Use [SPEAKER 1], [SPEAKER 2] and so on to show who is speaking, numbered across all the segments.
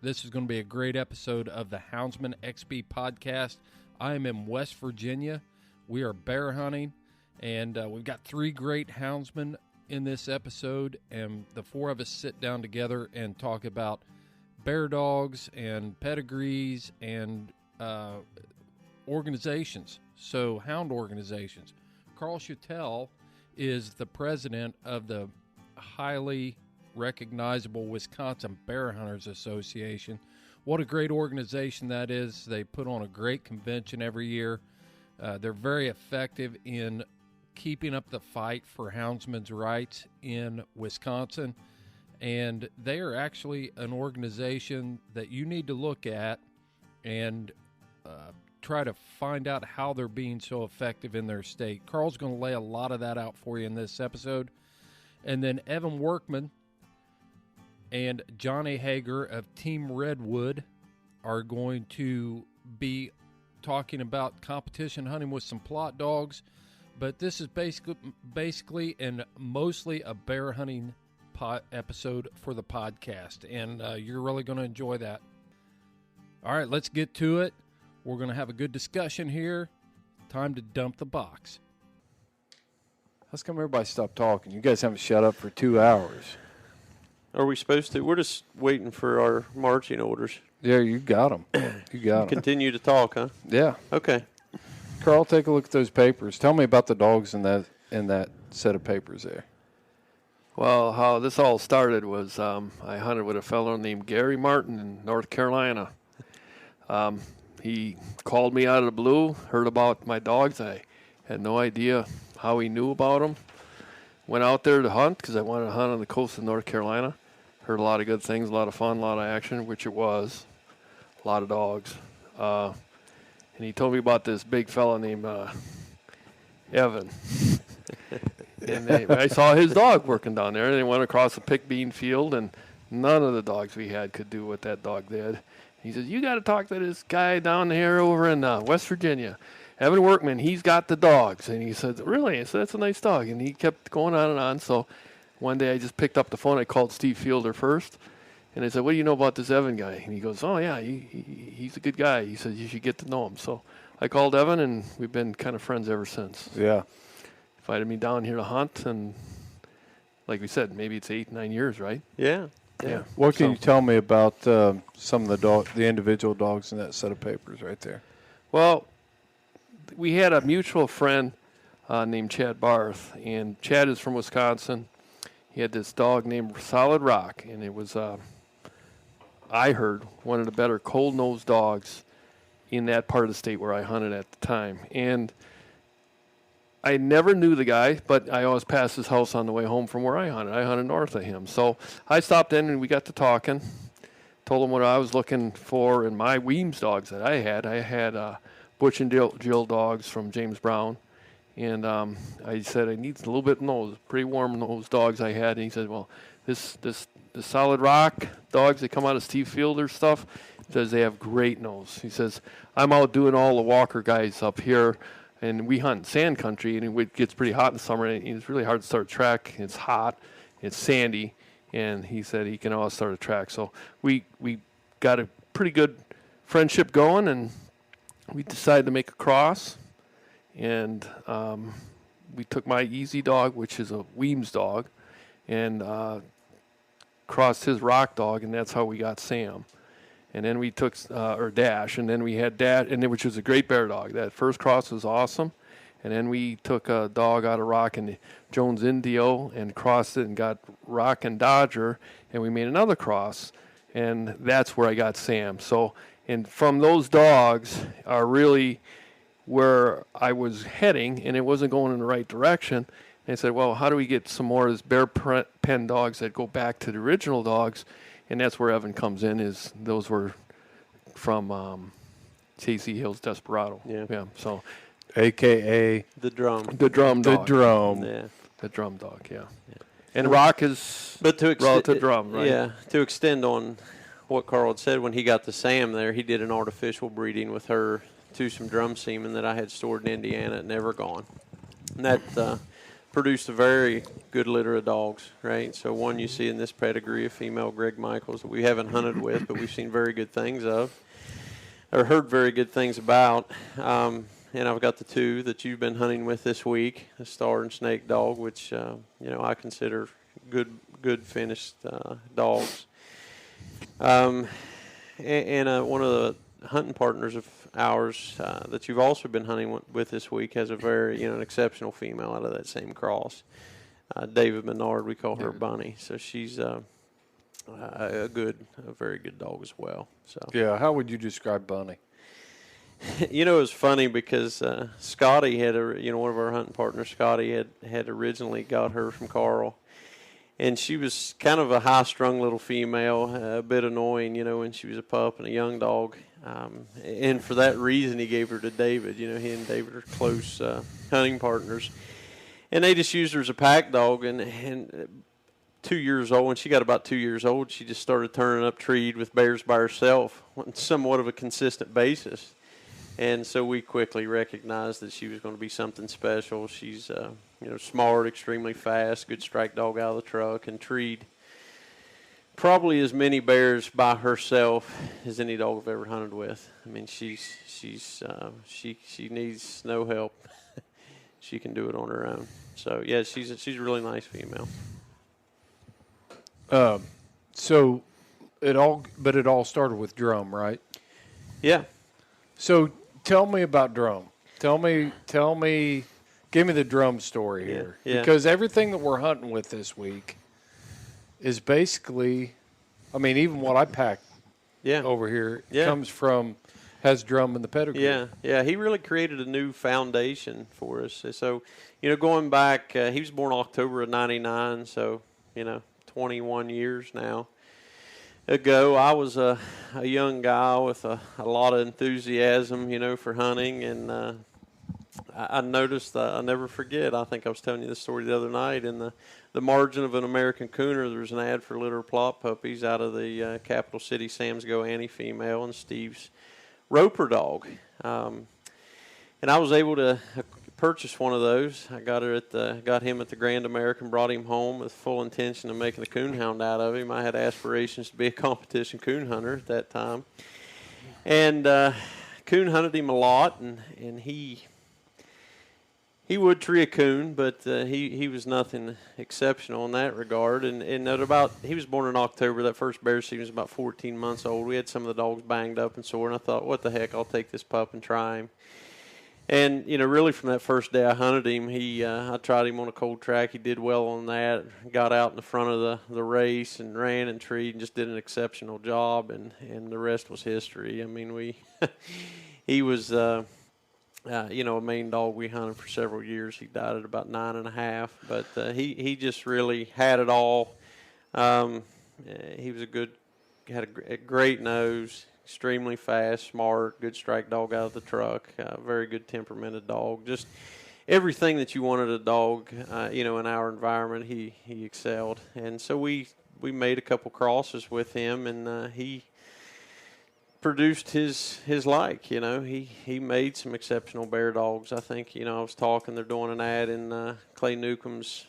[SPEAKER 1] This is going to be a great episode of the Houndsmen XP podcast. I am in West Virginia. We are bear hunting, and we've got 3 great houndsmen in this episode, and the 4 of us sit down together and talk about bear dogs and pedigrees and organizations, so hound organizations. Carl Schoettel is the president of the highly recognizable Wisconsin Bear Hunters Association. What a great organization that is. They put on a great convention every year. They're very effective in keeping up the fight for houndsmen's rights in Wisconsin, and they are actually an organization that you need to look at and try to find out how they're being so effective in their state. Carl's going to lay a lot of that out for you in this episode. And then Evan Workman and Johnny Hager of Team Redwood are going to be talking about competition hunting with some plott dogs, but this is basically and mostly a bear hunting episode for the podcast, and you're really going to enjoy that. All right, let's get to it. We're going to have a good discussion here. Time to dump the box.
[SPEAKER 2] How come everybody stopped talking? You guys haven't shut up for 2 hours.
[SPEAKER 3] Are we supposed to? We're just waiting for our marching orders.
[SPEAKER 2] Yeah, you got them. You got them.
[SPEAKER 3] Continue to talk, huh?
[SPEAKER 2] Yeah.
[SPEAKER 3] Okay.
[SPEAKER 2] Carl, take a look at those papers. Tell me about the dogs in that set of papers there.
[SPEAKER 4] Well, how this all started was I hunted with a fellow named Gary Martin in North Carolina. He called me out of the blue, heard about my dogs. I had no idea how he knew about them. Went out there to hunt because I wanted to hunt on the coast of North Carolina. Heard a lot of good things, a lot of fun, a lot of action, which it was. A lot of dogs. And he told me about this big fella named Evan. And I saw his dog working down there. And they went across the pick bean field, and none of the dogs we had could do what that dog did. He says, you got to talk to this guy down here over in West Virginia. Evan Workman, he's got the dogs. And he said, really? I said, that's a nice dog. And he kept going on and on. So one day I just picked up the phone. I called Steve Fielder first. And I said, what do you know about this Evan guy? And he goes, oh, yeah, he's a good guy. He said, you should get to know him. So I called Evan, and we've been kind of friends ever since.
[SPEAKER 2] Yeah.
[SPEAKER 4] Invited me down here to hunt. And like we said, maybe it's 8-9 years, right?
[SPEAKER 3] Yeah.
[SPEAKER 4] Yeah.
[SPEAKER 2] What can you tell me about some of the individual dogs in that set of papers right there?
[SPEAKER 4] Well, we had a mutual friend named Chad Barth, and Chad is from Wisconsin. He had this dog named Solid Rock, and it was, I heard, one of the better cold-nosed dogs in that part of the state where I hunted at the time. And I never knew the guy, but I always passed his house on the way home from where I hunted. I hunted north of him. So I stopped in, and we got to talking. Told him what I was looking for in my Weems dogs that I had. I had Butch and Jill dogs from James Brown. And I said, I need a little bit of nose, pretty warm nose dogs I had. And he said, well, the Solid Rock dogs that come out of Steve Fielder stuff, he says they have great nose. He says, I'm out doing all the Walker guys up here, and we hunt sand country, and it gets pretty hot in the summer, and it's really hard to start a track. It's hot, it's sandy, and he said he can always start a track. So we got a pretty good friendship going, and we decided to make a cross. And we took my Easy dog, which is a Weems dog, and crossed his Rock dog, and that's how we got Sam. And then we took, or Dash, and then we had Dash, which was a great bear dog. That first cross was awesome. And then we took a dog out of Rock and Jones Indio and crossed it and got Rock and Dodger, and we made another cross, and that's where I got Sam. So, and from those dogs are really where I was heading, and it wasn't going in the right direction. And I said, well, how do we get some more of this bear pen dogs that go back to the original dogs? And that's where Evan comes in. Those were from J.C. Hill's Desperado.
[SPEAKER 3] Yeah.
[SPEAKER 4] So,
[SPEAKER 2] AKA
[SPEAKER 3] the drum
[SPEAKER 4] dog.
[SPEAKER 2] The drum.
[SPEAKER 3] Yeah.
[SPEAKER 4] The drum dog. Yeah. And Rock is relative drum, right?
[SPEAKER 3] Yeah. To extend on what Carl had said, when he got the Sam there, he did an artificial breeding with her to some drum semen that I had stored in Indiana and never gone. And that produced a very good litter of dogs, right? So one you see in this pedigree, a female Greg Michaels that we haven't hunted with, but we've seen very good things of, or heard very good things about. And I've got the two that you've been hunting with this week, a Star and Snake dog, which I consider good finished dogs. And one of the hunting partners of ours that you've also been hunting with this week has a very an exceptional female out of that same cross. David Menard, we call her Bunny. So she's a very good dog as well. So
[SPEAKER 2] Yeah, how would you describe Bunny?
[SPEAKER 3] it was funny because Scotty had one of our hunting partners, Scotty had originally got her from Carl, and she was kind of a high-strung little female, a bit annoying, when she was a pup and a young dog, and for that reason he gave her to David. He and David are close hunting partners, and they just used her as a pack dog, and 2 years old, when she got about 2 years old, she just started turning up treed with bears by herself on somewhat of a consistent basis. And so we quickly recognized that she was going to be something special. She's, smart, extremely fast, good strike dog out of the truck, and treed probably as many bears by herself as any dog I've ever hunted with. I mean, she needs no help. She can do it on her own. So yeah, she's a really nice female.
[SPEAKER 2] So it all started with Drum, right?
[SPEAKER 3] Yeah.
[SPEAKER 2] So tell me about Drum. Tell me, give me the Drum story here.
[SPEAKER 3] Yeah.
[SPEAKER 2] Because everything that we're hunting with this week is basically, even what I pack over here has Drum in the pedigree.
[SPEAKER 3] Yeah. He really created a new foundation for us. So, going back, he was born October of '99, so, 21 years now ago. I was a young guy with a lot of enthusiasm, for hunting, and I noticed, I'll never forget, I think I was telling you this story the other night, in the margin of an American Cooner, there was an ad for litter of plott puppies out of the Capital City Sam's Go Annie female and Steve's Roper dog. And I was able to purchase one of those. I got him at the Grand American, brought him home with full intention of making a coon hound out of him. I had aspirations to be a competition coon hunter at that time. And coon hunted him a lot, and he would tree a coon, but he was nothing exceptional in that regard. And he was born in October. That first bear season was about 14 months old. We had some of the dogs banged up and sore, and I thought, what the heck, I'll take this pup and try him. And, really from that first day I hunted him, I tried him on a cold track. He did well on that, got out in the front of the race and ran and treed and just did an exceptional job, and the rest was history. I mean, he was, a main dog we hunted for several years. He died at about 9.5, but he just really had it all. He was had a great nose, extremely fast, smart, good strike dog out of the truck, very good temperamented dog. Just everything that you wanted a dog, in our environment, he excelled. And so we made a couple crosses with him, and he produced his like. He made some exceptional bear dogs. I think, I was talking, they're doing an ad in Clay Newcomb's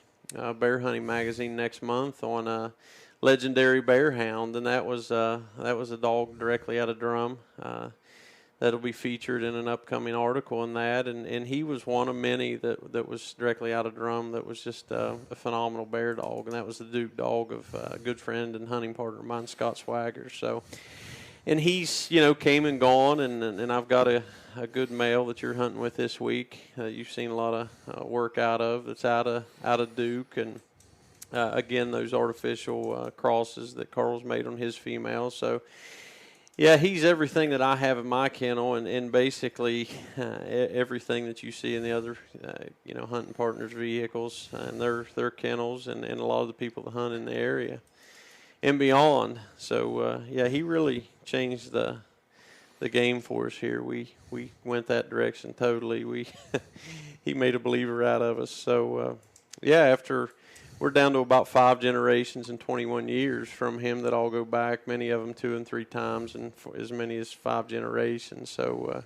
[SPEAKER 3] bear hunting magazine next month on a legendary bear hound, and that was a dog directly out of Drum. That'll be featured in an upcoming article in that, and he was one of many that was directly out of Drum that was just a phenomenal bear dog, and that was the Duke dog of a good friend and hunting partner of mine, Scott Swagger. So, and he's came and gone, and I've got a good male that you're hunting with this week. You've seen a lot of work out of that's out of Duke, and again, those artificial crosses that Carl's made on his female. So, yeah, he's everything that I have in my kennel, and basically everything that you see in the other, hunting partners' vehicles and their kennels, and a lot of the people that hunt in the area and beyond. So, he really changed the game for us here. We went that direction totally. He made a believer out of us. So, after we're down to about 5 generations in 21 years from him that all go back, many of them 2 and 3 times, and for as many as 5 generations. So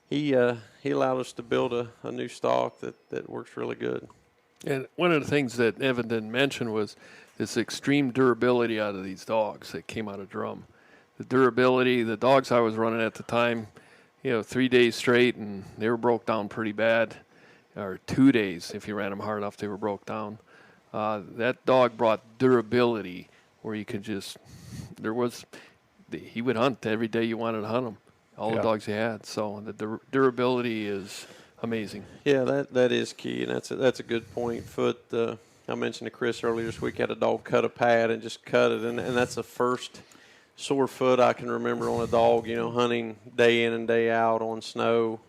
[SPEAKER 3] he allowed us to build a new stock that works really good.
[SPEAKER 4] And one of the things that Evan didn't mention was this extreme durability out of these dogs that came out of drum. The durability, the dogs I was running at the time, 3 days straight, and they were broke down pretty bad. Or 2 days, if you ran them hard enough, they were broke down. That dog brought durability where you could he would hunt every day you wanted to hunt him, all the dogs he had. So the durability is amazing.
[SPEAKER 3] Yeah, that is key, and that's a good point. Foot, I mentioned to Chris earlier this week, had a dog cut a pad and just cut it, and that's the first sore foot I can remember on a dog, hunting day in and day out on snow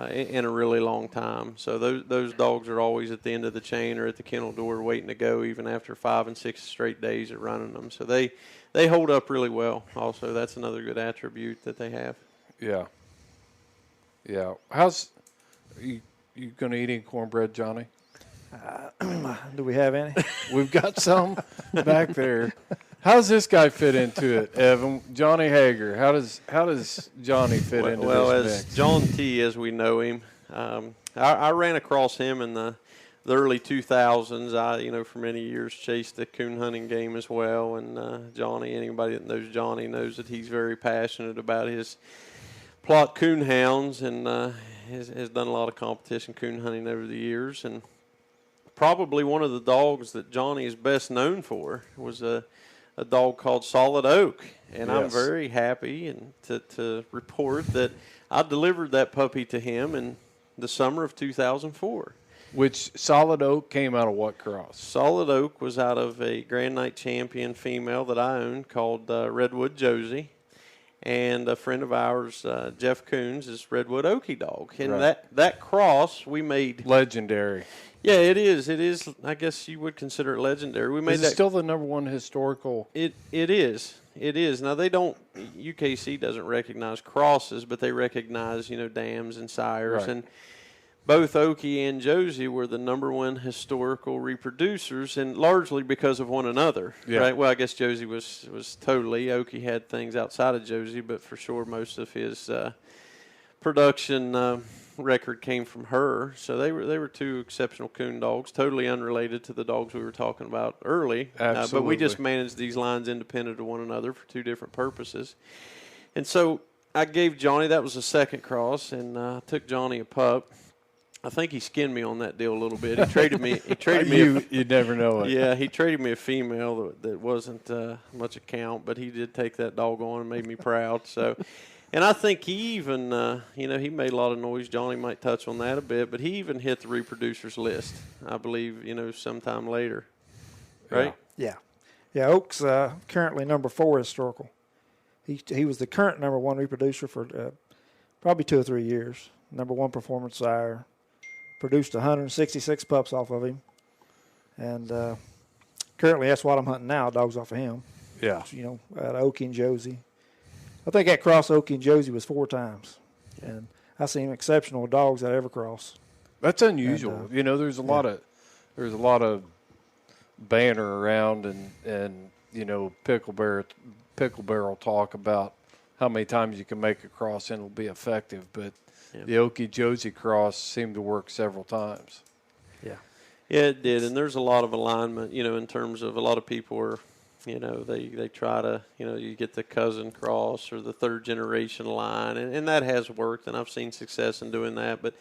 [SPEAKER 3] in a really long time. So those dogs are always at the end of the chain or at the kennel door waiting to go, even after 5 and 6 straight days of running them. So they hold up really well. Also, that's another good attribute that they have.
[SPEAKER 2] Yeah. Yeah. How's you going to eat any cornbread, Johnny?
[SPEAKER 5] Do we have any?
[SPEAKER 2] We've got some back there. How's this guy fit into it, Evan? Johnny Hager. How does Johnny fit into this mix?
[SPEAKER 3] As John T, as we know him, I ran across him in the early 2000s. I, for many years chased the coon hunting game as well. And Johnny, anybody that knows Johnny knows that he's very passionate about his plott coon hounds and has done a lot of competition coon hunting over the years. And probably one of the dogs that Johnny is best known for was a dog called Solid Oak, and yes. I'm very happy and to report that I delivered that puppy to him in the summer of 2004.
[SPEAKER 2] Which Solid Oak came out of what cross?
[SPEAKER 3] Solid Oak was out of a Grand Night champion female that I owned called Redwood Josie, and a friend of ours, Jeff Coons, is Redwood Okie dog, and
[SPEAKER 2] right.
[SPEAKER 3] that cross we made
[SPEAKER 2] legendary.
[SPEAKER 3] Yeah, it is. It is. I guess you would consider it legendary. We made
[SPEAKER 2] is it still the number one historical?
[SPEAKER 3] It is. It is. Now they don't. UKC doesn't recognize crosses, but they recognize dams and sires,
[SPEAKER 2] right.
[SPEAKER 3] and both Okie and Josie were the number one historical reproducers, and largely because of one another.
[SPEAKER 2] Yeah.
[SPEAKER 3] Right. Well, I guess Josie was totally. Okie had things outside of Josie, but for sure most of his production. Record came from her, so they were two exceptional coon dogs, totally unrelated to the dogs we were talking about early.
[SPEAKER 2] Absolutely.
[SPEAKER 3] But we just managed these lines independent of one another for two different purposes. And so I gave Johnny, that was the second cross, and I took Johnny a pup. I think he skinned me on that deal a little bit. He traded me.
[SPEAKER 2] You never know it.
[SPEAKER 3] Yeah, he traded me a female that wasn't much account, but he did take that dog on and made me proud. So. And I think he even, he made a lot of noise. Johnny might touch on that a bit, but he even hit the reproducers list, I believe, sometime later. Right?
[SPEAKER 5] Yeah. Yeah, Oak's currently number 4 historical. He was the current number 1 reproducer for probably 2 or 3 years. Number 1 performance sire. Produced 166 pups off of him. And currently that's what I'm hunting now, dogs off of him.
[SPEAKER 2] Yeah.
[SPEAKER 5] Out of Okie and Josie. I think that cross Okie and Josie was 4 times, and I seen exceptional dogs that ever cross.
[SPEAKER 2] That's unusual. And, there's a lot of banner around and pickle barrel talk about how many times you can make a cross and it'll be effective. But the Okie Josie cross seemed to work several times.
[SPEAKER 3] Yeah, it did, and there's a lot of alignment. In terms of a lot of people are. They try to, you get the cousin cross or the third generation line, and that has worked, and I've seen success in doing that. But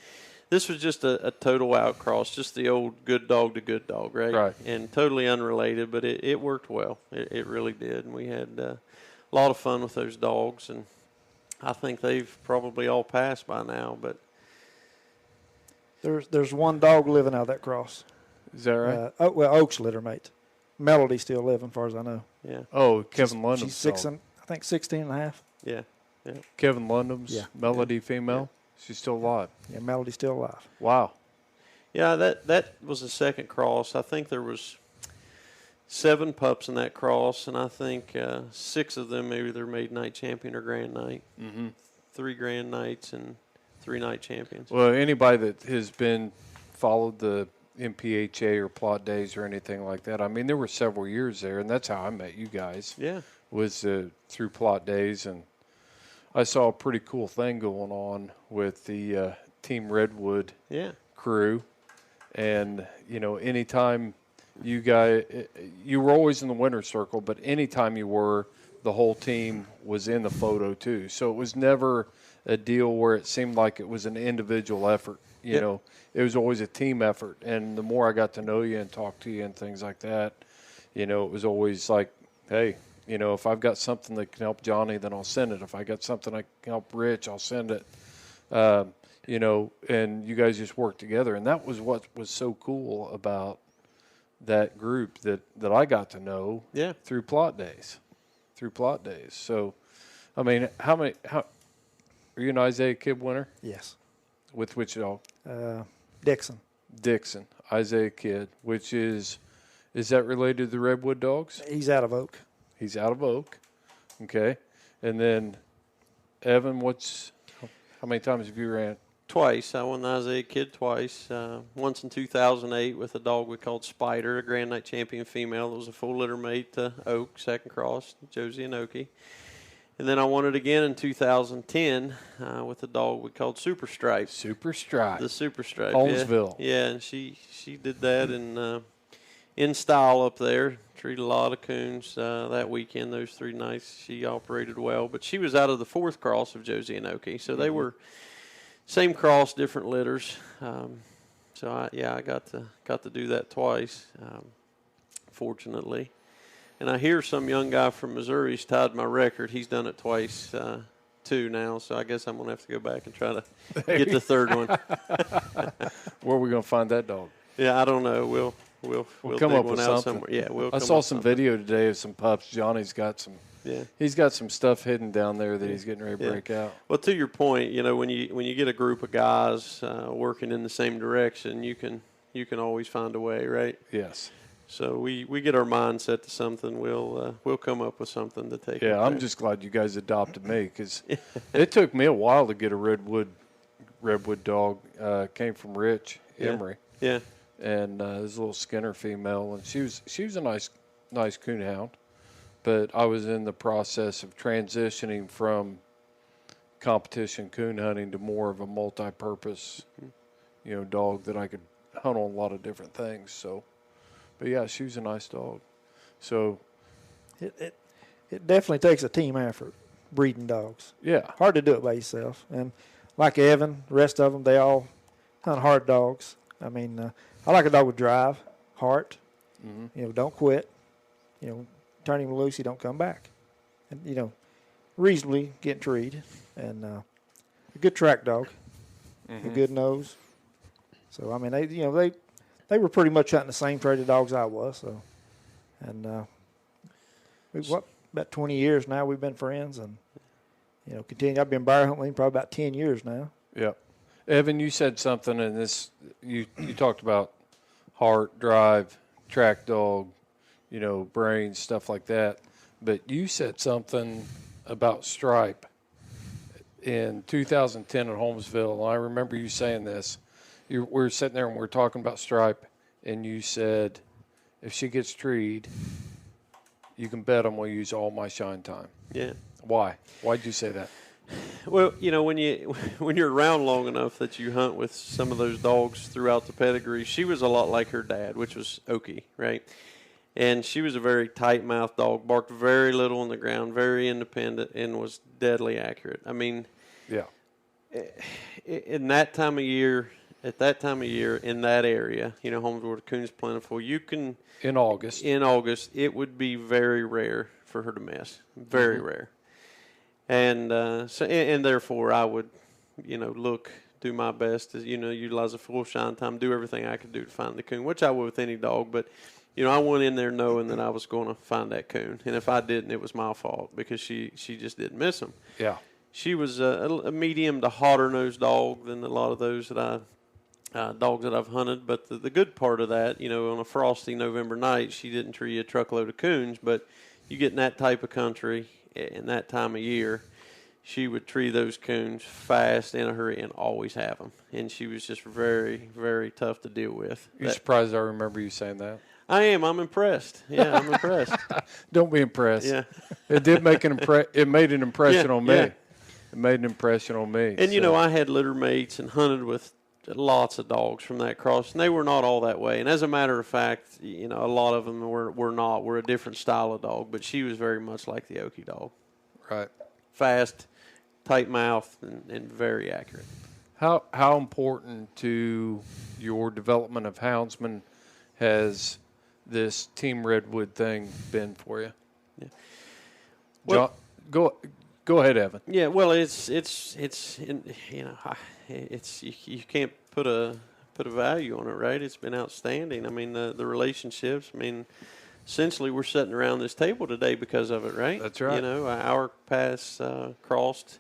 [SPEAKER 3] this was just a total outcross, just the old good dog to good dog, right?
[SPEAKER 2] Right.
[SPEAKER 3] And totally unrelated, but it worked well. It really did, and we had a lot of fun with those dogs, and I think they've probably all passed by now. But
[SPEAKER 5] there's one dog living out of that cross.
[SPEAKER 2] Is that right?
[SPEAKER 5] Oak's litter mate. Melody's still living, as far as I know.
[SPEAKER 3] Yeah.
[SPEAKER 2] Oh, Kevin Lundham's.
[SPEAKER 5] She's 16 and a half.
[SPEAKER 3] Yeah.
[SPEAKER 2] Kevin Lundham's Melody female. Yeah. She's still alive.
[SPEAKER 5] Yeah, Melody's still alive.
[SPEAKER 2] Wow.
[SPEAKER 3] Yeah, that was the second cross. I think there was 7 pups in that cross, and I think 6 of them maybe they're made night champion or grand night.
[SPEAKER 2] Mm-hmm.
[SPEAKER 3] 3 grand nights and 3 night champions.
[SPEAKER 2] Well, anybody that has followed the MPHA or plott days or anything like that. I mean, there were several years there, and that's how I met you guys.
[SPEAKER 3] Yeah.
[SPEAKER 2] Was through plott days, and I saw a pretty cool thing going on with the Team Redwood crew, And, anytime you were always in the winner's circle, but anytime you were, the whole team was in the photo too. So it was never a deal where it seemed like it was an individual effort. You know, it was always a team effort. And the more I got to know you and talk to you and things like that, it was always like, hey, if I've got something that can help Johnny, then I'll send it. If I got something that can help Rich, I'll send it. And you guys just work together. And that was what was so cool about that group that I got to know through plott days. So, I mean, are you an Isaiah Kid winner?
[SPEAKER 5] Yes.
[SPEAKER 2] With which dog?
[SPEAKER 5] Dixon.
[SPEAKER 2] Isaiah Kid, which is that related to the Redwood dogs?
[SPEAKER 5] He's out of Oak.
[SPEAKER 2] Okay. And then, Evan, how many times have you ran?
[SPEAKER 3] Twice. I won the Isaiah Kid twice. Once in 2008 with a dog we called Spider, a Grand Night champion female. It was a full litter mate to Oak, second cross, Josie Inoki. And then I won it again in 2010 with a dog we called Super Stripe. The Super Stripe.
[SPEAKER 2] Holmesville.
[SPEAKER 3] Yeah, and she did that in style up there. Treated a lot of coons that weekend. Those 3 nights she operated well. But she was out of the 4th cross of Josie Inoki. So they were same cross, different litters. So I got to do that twice, fortunately. And I hear some young guy from Missouri's tied my record. He's done it twice too now. So I guess I'm gonna have to go back and try to get the 3rd one.
[SPEAKER 2] Where are we gonna find that dog?
[SPEAKER 3] Yeah, I don't know. We'll
[SPEAKER 2] come
[SPEAKER 3] dig
[SPEAKER 2] up
[SPEAKER 3] one
[SPEAKER 2] with
[SPEAKER 3] out
[SPEAKER 2] something.
[SPEAKER 3] somewhere. Yeah,
[SPEAKER 2] I saw some video today of some pups. Johnny's got some.
[SPEAKER 3] Yeah,
[SPEAKER 2] he's got some stuff hidden down there that he's getting ready to break out.
[SPEAKER 3] Well, to your point, when you get a group of guys working in the same direction, you can always find a way, right?
[SPEAKER 2] Yes.
[SPEAKER 3] So we get our mindset to something, we'll come up with something to take.
[SPEAKER 2] Yeah, I'm just glad you guys adopted me because it took me a while to get a redwood dog. Came from Rich Emery.
[SPEAKER 3] Yeah.
[SPEAKER 2] And this little Skinner female, and she was a nice coon hound. But I was in the process of transitioning from competition coon hunting to more of a multi-purpose, dog that I could hunt on a lot of different things. So, but yeah, she was a nice dog. So,
[SPEAKER 5] it definitely takes a team effort breeding dogs.
[SPEAKER 2] Yeah,
[SPEAKER 5] hard to do it by yourself. And like Evan, the rest of them, they all hunt hard dogs. I mean, I like a dog with drive, heart.
[SPEAKER 2] Mm-hmm.
[SPEAKER 5] Don't quit. Turn him loose, he don't come back. And, reasonably getting treated. And a good track dog, a good nose. So, I mean, they were pretty much hunting the same traded dogs I was. So, and about 20 years now we've been friends and, continue. I've been bear hunting probably about 10 years now.
[SPEAKER 2] Yeah. Evan, you said something in this, you talked about heart, drive, track dog, brains, stuff like that. But you said something about Stripe in 2010 at Holmesville. And I remember you saying this. We were sitting there and we were talking about Stripe, and you said, if she gets treed, you can bet I'm going to use all my shine time.
[SPEAKER 3] Yeah.
[SPEAKER 2] Why? Why'd you say that?
[SPEAKER 3] Well, when you're around long enough that you hunt with some of those dogs throughout the pedigree, she was a lot like her dad, which was Okie, right? And she was a very tight-mouthed dog, barked very little on the ground, very independent, and was deadly accurate. I mean,
[SPEAKER 2] yeah.
[SPEAKER 3] In that time of year, in that area, Holmes where the coon's plentiful, you can in August, it would be very rare for her to miss, very rare. And and therefore, I would, do my best to, utilize a full shine time, do everything I could do to find the coon, which I would with any dog. But, I went in there knowing that I was going to find that coon. And if I didn't, it was my fault because she just didn't miss him.
[SPEAKER 2] Yeah.
[SPEAKER 3] She was a medium to hotter-nosed dog than a lot of those dogs that I've hunted. But the good part of that, on a frosty November night, she didn't tree a truckload of coons. But you get in that type of country in that time of year, she would tree those coons fast, in a hurry, and always have them. And she was just very, very tough to deal with.
[SPEAKER 2] You're surprised I remember you saying that?
[SPEAKER 3] I am. I'm impressed. Yeah, I'm impressed.
[SPEAKER 2] Don't be impressed.
[SPEAKER 3] Yeah.
[SPEAKER 2] It did make it made an impression on me.
[SPEAKER 3] Yeah.
[SPEAKER 2] It made an impression on me.
[SPEAKER 3] And, I had litter mates and hunted with lots of dogs from that cross, and they were not all that way. And as a matter of fact, a lot of them were not. We're a different style of dog, but she was very much like the Okie dog.
[SPEAKER 2] Right.
[SPEAKER 3] Fast, tight mouth, and very accurate.
[SPEAKER 2] How important to your development of Houndsmen has this Team Redwood thing been for you?
[SPEAKER 3] Yeah.
[SPEAKER 2] Well, John, go ahead, Evan.
[SPEAKER 3] Yeah. Well, you can't put a value on it, right? It's been outstanding. I mean, the relationships. I mean, essentially, we're sitting around this table today because of it, right?
[SPEAKER 2] That's right.
[SPEAKER 3] Our paths crossed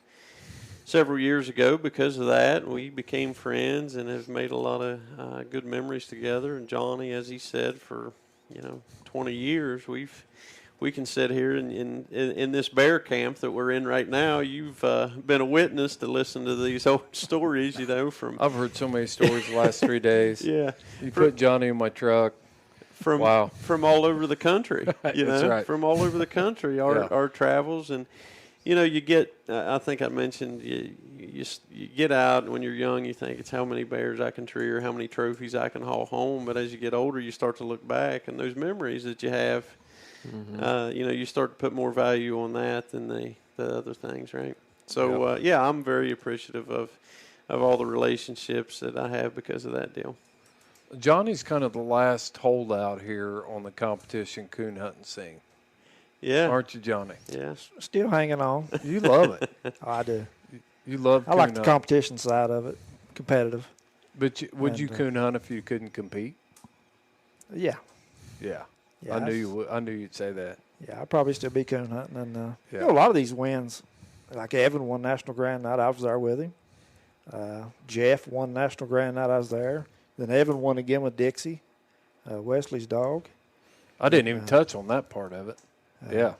[SPEAKER 3] several years ago because of that. We became friends and have made a lot of good memories together. And Johnny, as he said, for 20 years, we can sit here in this bear camp that we're in right now. You've been a witness to listen to these old stories, from.
[SPEAKER 2] I've heard so many stories the last 3 days.
[SPEAKER 3] Yeah.
[SPEAKER 2] You put Johnny in my truck.
[SPEAKER 3] From all over the country,
[SPEAKER 2] That's right.
[SPEAKER 3] From all over the country, our travels. And you get, I think I mentioned, you get out, and when you're young, you think it's how many bears I can tree or how many trophies I can haul home. But as you get older, you start to look back, and those memories that you have, you start to put more value on that than the other things, right? So, I'm very appreciative of all the relationships that I have because of that deal.
[SPEAKER 2] Johnny's kind of the last holdout here on the competition coon hunting scene.
[SPEAKER 3] Yeah.
[SPEAKER 2] Aren't you, Johnny?
[SPEAKER 3] Yeah.
[SPEAKER 5] Still hanging on.
[SPEAKER 2] You love it.
[SPEAKER 5] Oh, I do.
[SPEAKER 2] You love
[SPEAKER 5] I like the competition side of it, competitive.
[SPEAKER 2] But would you coon hunt if you couldn't compete?
[SPEAKER 5] Yeah.
[SPEAKER 2] Yeah.
[SPEAKER 5] Yeah,
[SPEAKER 2] I knew you would. I knew you'd say that.
[SPEAKER 5] Yeah, I'd probably still be coon hunting. And a lot of these wins, like Evan won National Grand Night, I was there with him. Jeff won National Grand Night, I was there. Then Evan won again with Dixie, Wesley's dog.
[SPEAKER 2] I didn't even touch on that part of it. Yeah.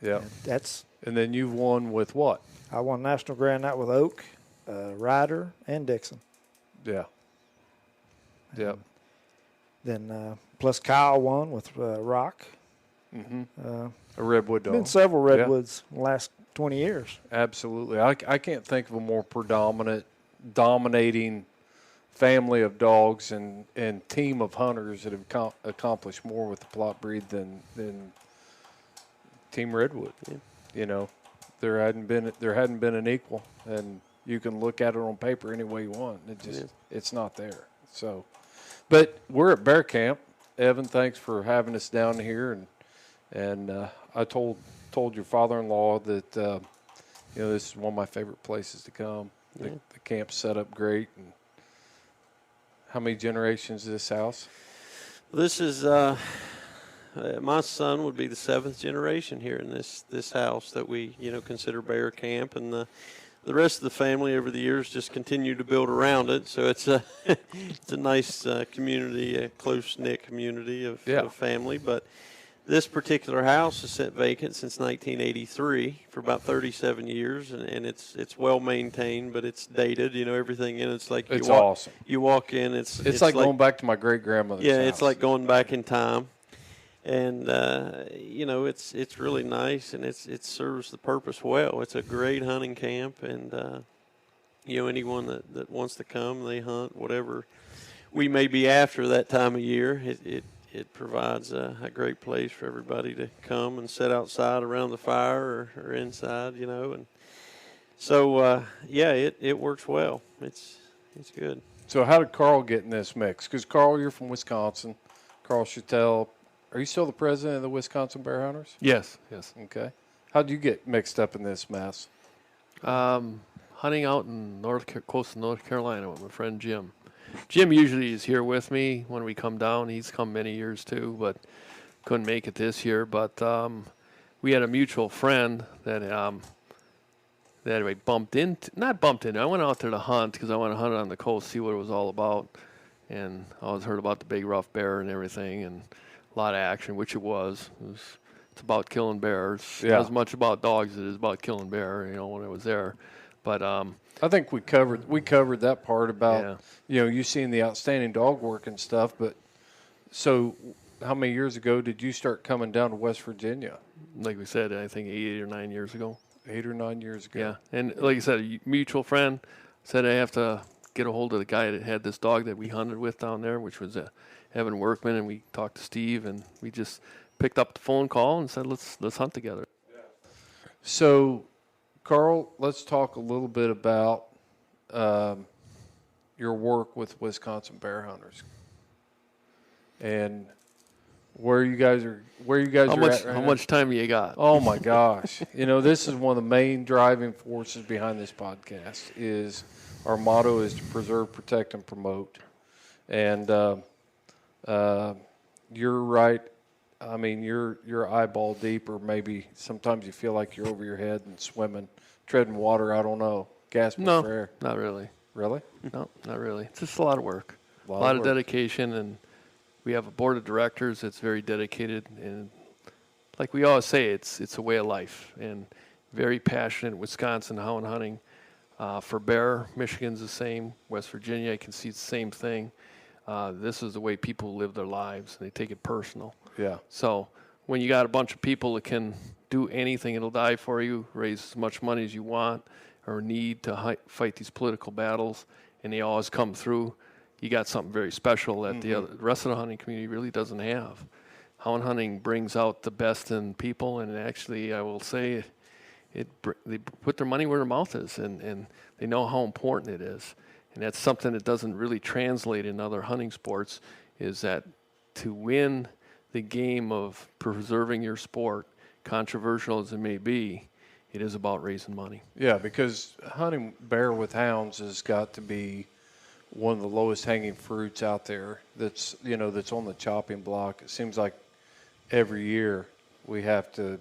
[SPEAKER 2] And then you've won with what?
[SPEAKER 5] I won National Grand Night with Oak, Ryder, and Dixon.
[SPEAKER 2] Yeah. Yep.
[SPEAKER 5] Then plus Kyle won with Rock.
[SPEAKER 2] Mm-hmm. A redwood dog.
[SPEAKER 5] Been several redwoods in the last 20 years.
[SPEAKER 2] Absolutely. I can't think of a more dominating family of dogs and team of hunters that have accomplished more with the plott breed than Team Redwood. Yeah. There hadn't been an equal, and you can look at it on paper any way you want. It's not there. So, but we're at Bear Camp. Evan, thanks for having us down here, and I told your father-in-law that this is one of my favorite places to come. The camp's set up great. And how many generations is this house?
[SPEAKER 3] This is my son would be the 7th generation here in this house that we consider Bear Camp, and the rest of the family over the years just continue to build around it. So it's a nice community, a close-knit community of family. But this particular house has sat vacant since 1983 for about 37 years, and it's well maintained, but it's dated. Everything in it's like
[SPEAKER 2] awesome.
[SPEAKER 3] You walk in, it's
[SPEAKER 2] like going back to my great grandmother's house.
[SPEAKER 3] It's like going back in time, and it's really nice, and it serves the purpose well. It's a great hunting camp, and anyone that wants to come, they hunt whatever we may be after that time of year. It provides a great place for everybody to come and sit outside around the fire or inside, and so it works well. It's good.
[SPEAKER 2] So how did Carl get in this mix? Because Carl, you're from Wisconsin. Carl Schoettel. Are you still the president of the Wisconsin Bear Hunters?
[SPEAKER 4] Yes.
[SPEAKER 2] Okay. How did you get mixed up in this mess?
[SPEAKER 4] Hunting out in coast of North Carolina with my friend Jim. Jim usually is here with me when we come down. He's come many years too, but couldn't make it this year. But we had a mutual friend that we bumped into. Not bumped into. I went out there to hunt because I want to hunt on the coast, see what it was all about. And I always heard about the big rough bear and everything, and a lot of action, which it was. It's about killing bears.
[SPEAKER 2] Yeah.
[SPEAKER 4] Not as much about dogs as it is about killing bear, when I was there. But
[SPEAKER 2] I think we covered that part about you seeing the outstanding dog work and stuff. But so, how many years ago did you start coming down to West Virginia?
[SPEAKER 4] Like we said, I think 8 or 9 years ago.
[SPEAKER 2] 8 or 9 years ago.
[SPEAKER 4] Yeah, and like I said, a mutual friend said I have to get a hold of the guy that had this dog that we hunted with down there, which was Evan Workman, and we talked to Steve, and we just picked up the phone call and said, let's hunt together.
[SPEAKER 2] So, Carl, let's talk a little bit about your work with Wisconsin bear hunters and where you guys are at right
[SPEAKER 4] How
[SPEAKER 2] now.
[SPEAKER 4] much time you got?
[SPEAKER 2] Oh my gosh. This is one of the main driving forces behind this podcast. Is our motto is to preserve, protect, and promote. And you're right. I mean, you're eyeball deep, or maybe sometimes you feel like you're over your head and swimming, treading water. I don't know. Gasping
[SPEAKER 4] No,
[SPEAKER 2] for air.
[SPEAKER 4] not really.
[SPEAKER 2] Really?
[SPEAKER 4] No, not really. It's just a lot of work,
[SPEAKER 2] A
[SPEAKER 4] a lot of
[SPEAKER 2] work.
[SPEAKER 4] dedication, and we have a board of directors that's very dedicated, and like we always say, it's a way of life, and very passionate. Wisconsin hound hunting for bear. Michigan's the same. West Virginia, I can see the same thing. This is the way people live their lives, and they take it personal.
[SPEAKER 2] Yeah.
[SPEAKER 4] So when you got a bunch of people that can do anything, it'll die for you, raise as much money as you want or need to fight these political battles, and they always come through, you got something very special that the rest of the hunting community really doesn't have. Hound hunting brings out the best in people, and actually, I will say, they put their money where their mouth is, and they know how important it is. And that's something that doesn't really translate in other hunting sports, is that to win the game of preserving your sport, controversial as it may be, it is about raising money.
[SPEAKER 2] Yeah, because hunting bear with hounds has got to be one of the lowest hanging fruits out there. That's on the chopping block. It seems like every year we have to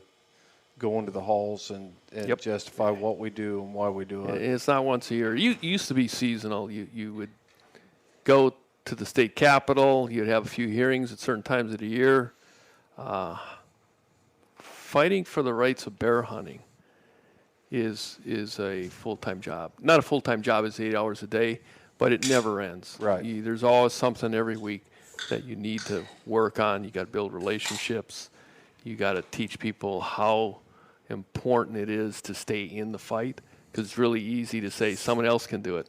[SPEAKER 2] go into the halls and justify what we do and why we do it.
[SPEAKER 4] It's not once a year. It used to be seasonal. You would go to the state capitol. You'd have a few hearings at certain times of the year. Fighting for the rights of bear hunting is a full-time job. Not a full-time job, it's 8 hours a day, but it never ends.
[SPEAKER 2] Right.
[SPEAKER 4] There's always something every week that you need to work on. You got to build relationships. You got to teach people how important it is to stay in the fight, because it's really easy to say someone else can do it.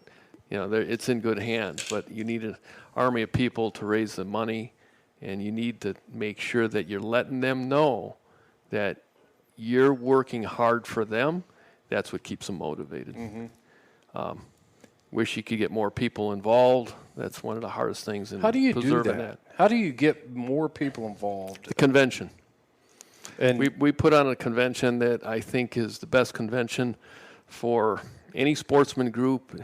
[SPEAKER 4] It's in good hands, but you need an army of people to raise the money, and you need to make sure that you're letting them know that you're working hard for them. That's what keeps them motivated. Wish you could get more people involved. That's one of the hardest things in preserving that.
[SPEAKER 2] How do you do that? How do you get more people involved?
[SPEAKER 4] The convention.
[SPEAKER 2] And
[SPEAKER 4] we put on a convention that I think is the best convention for any sportsman group,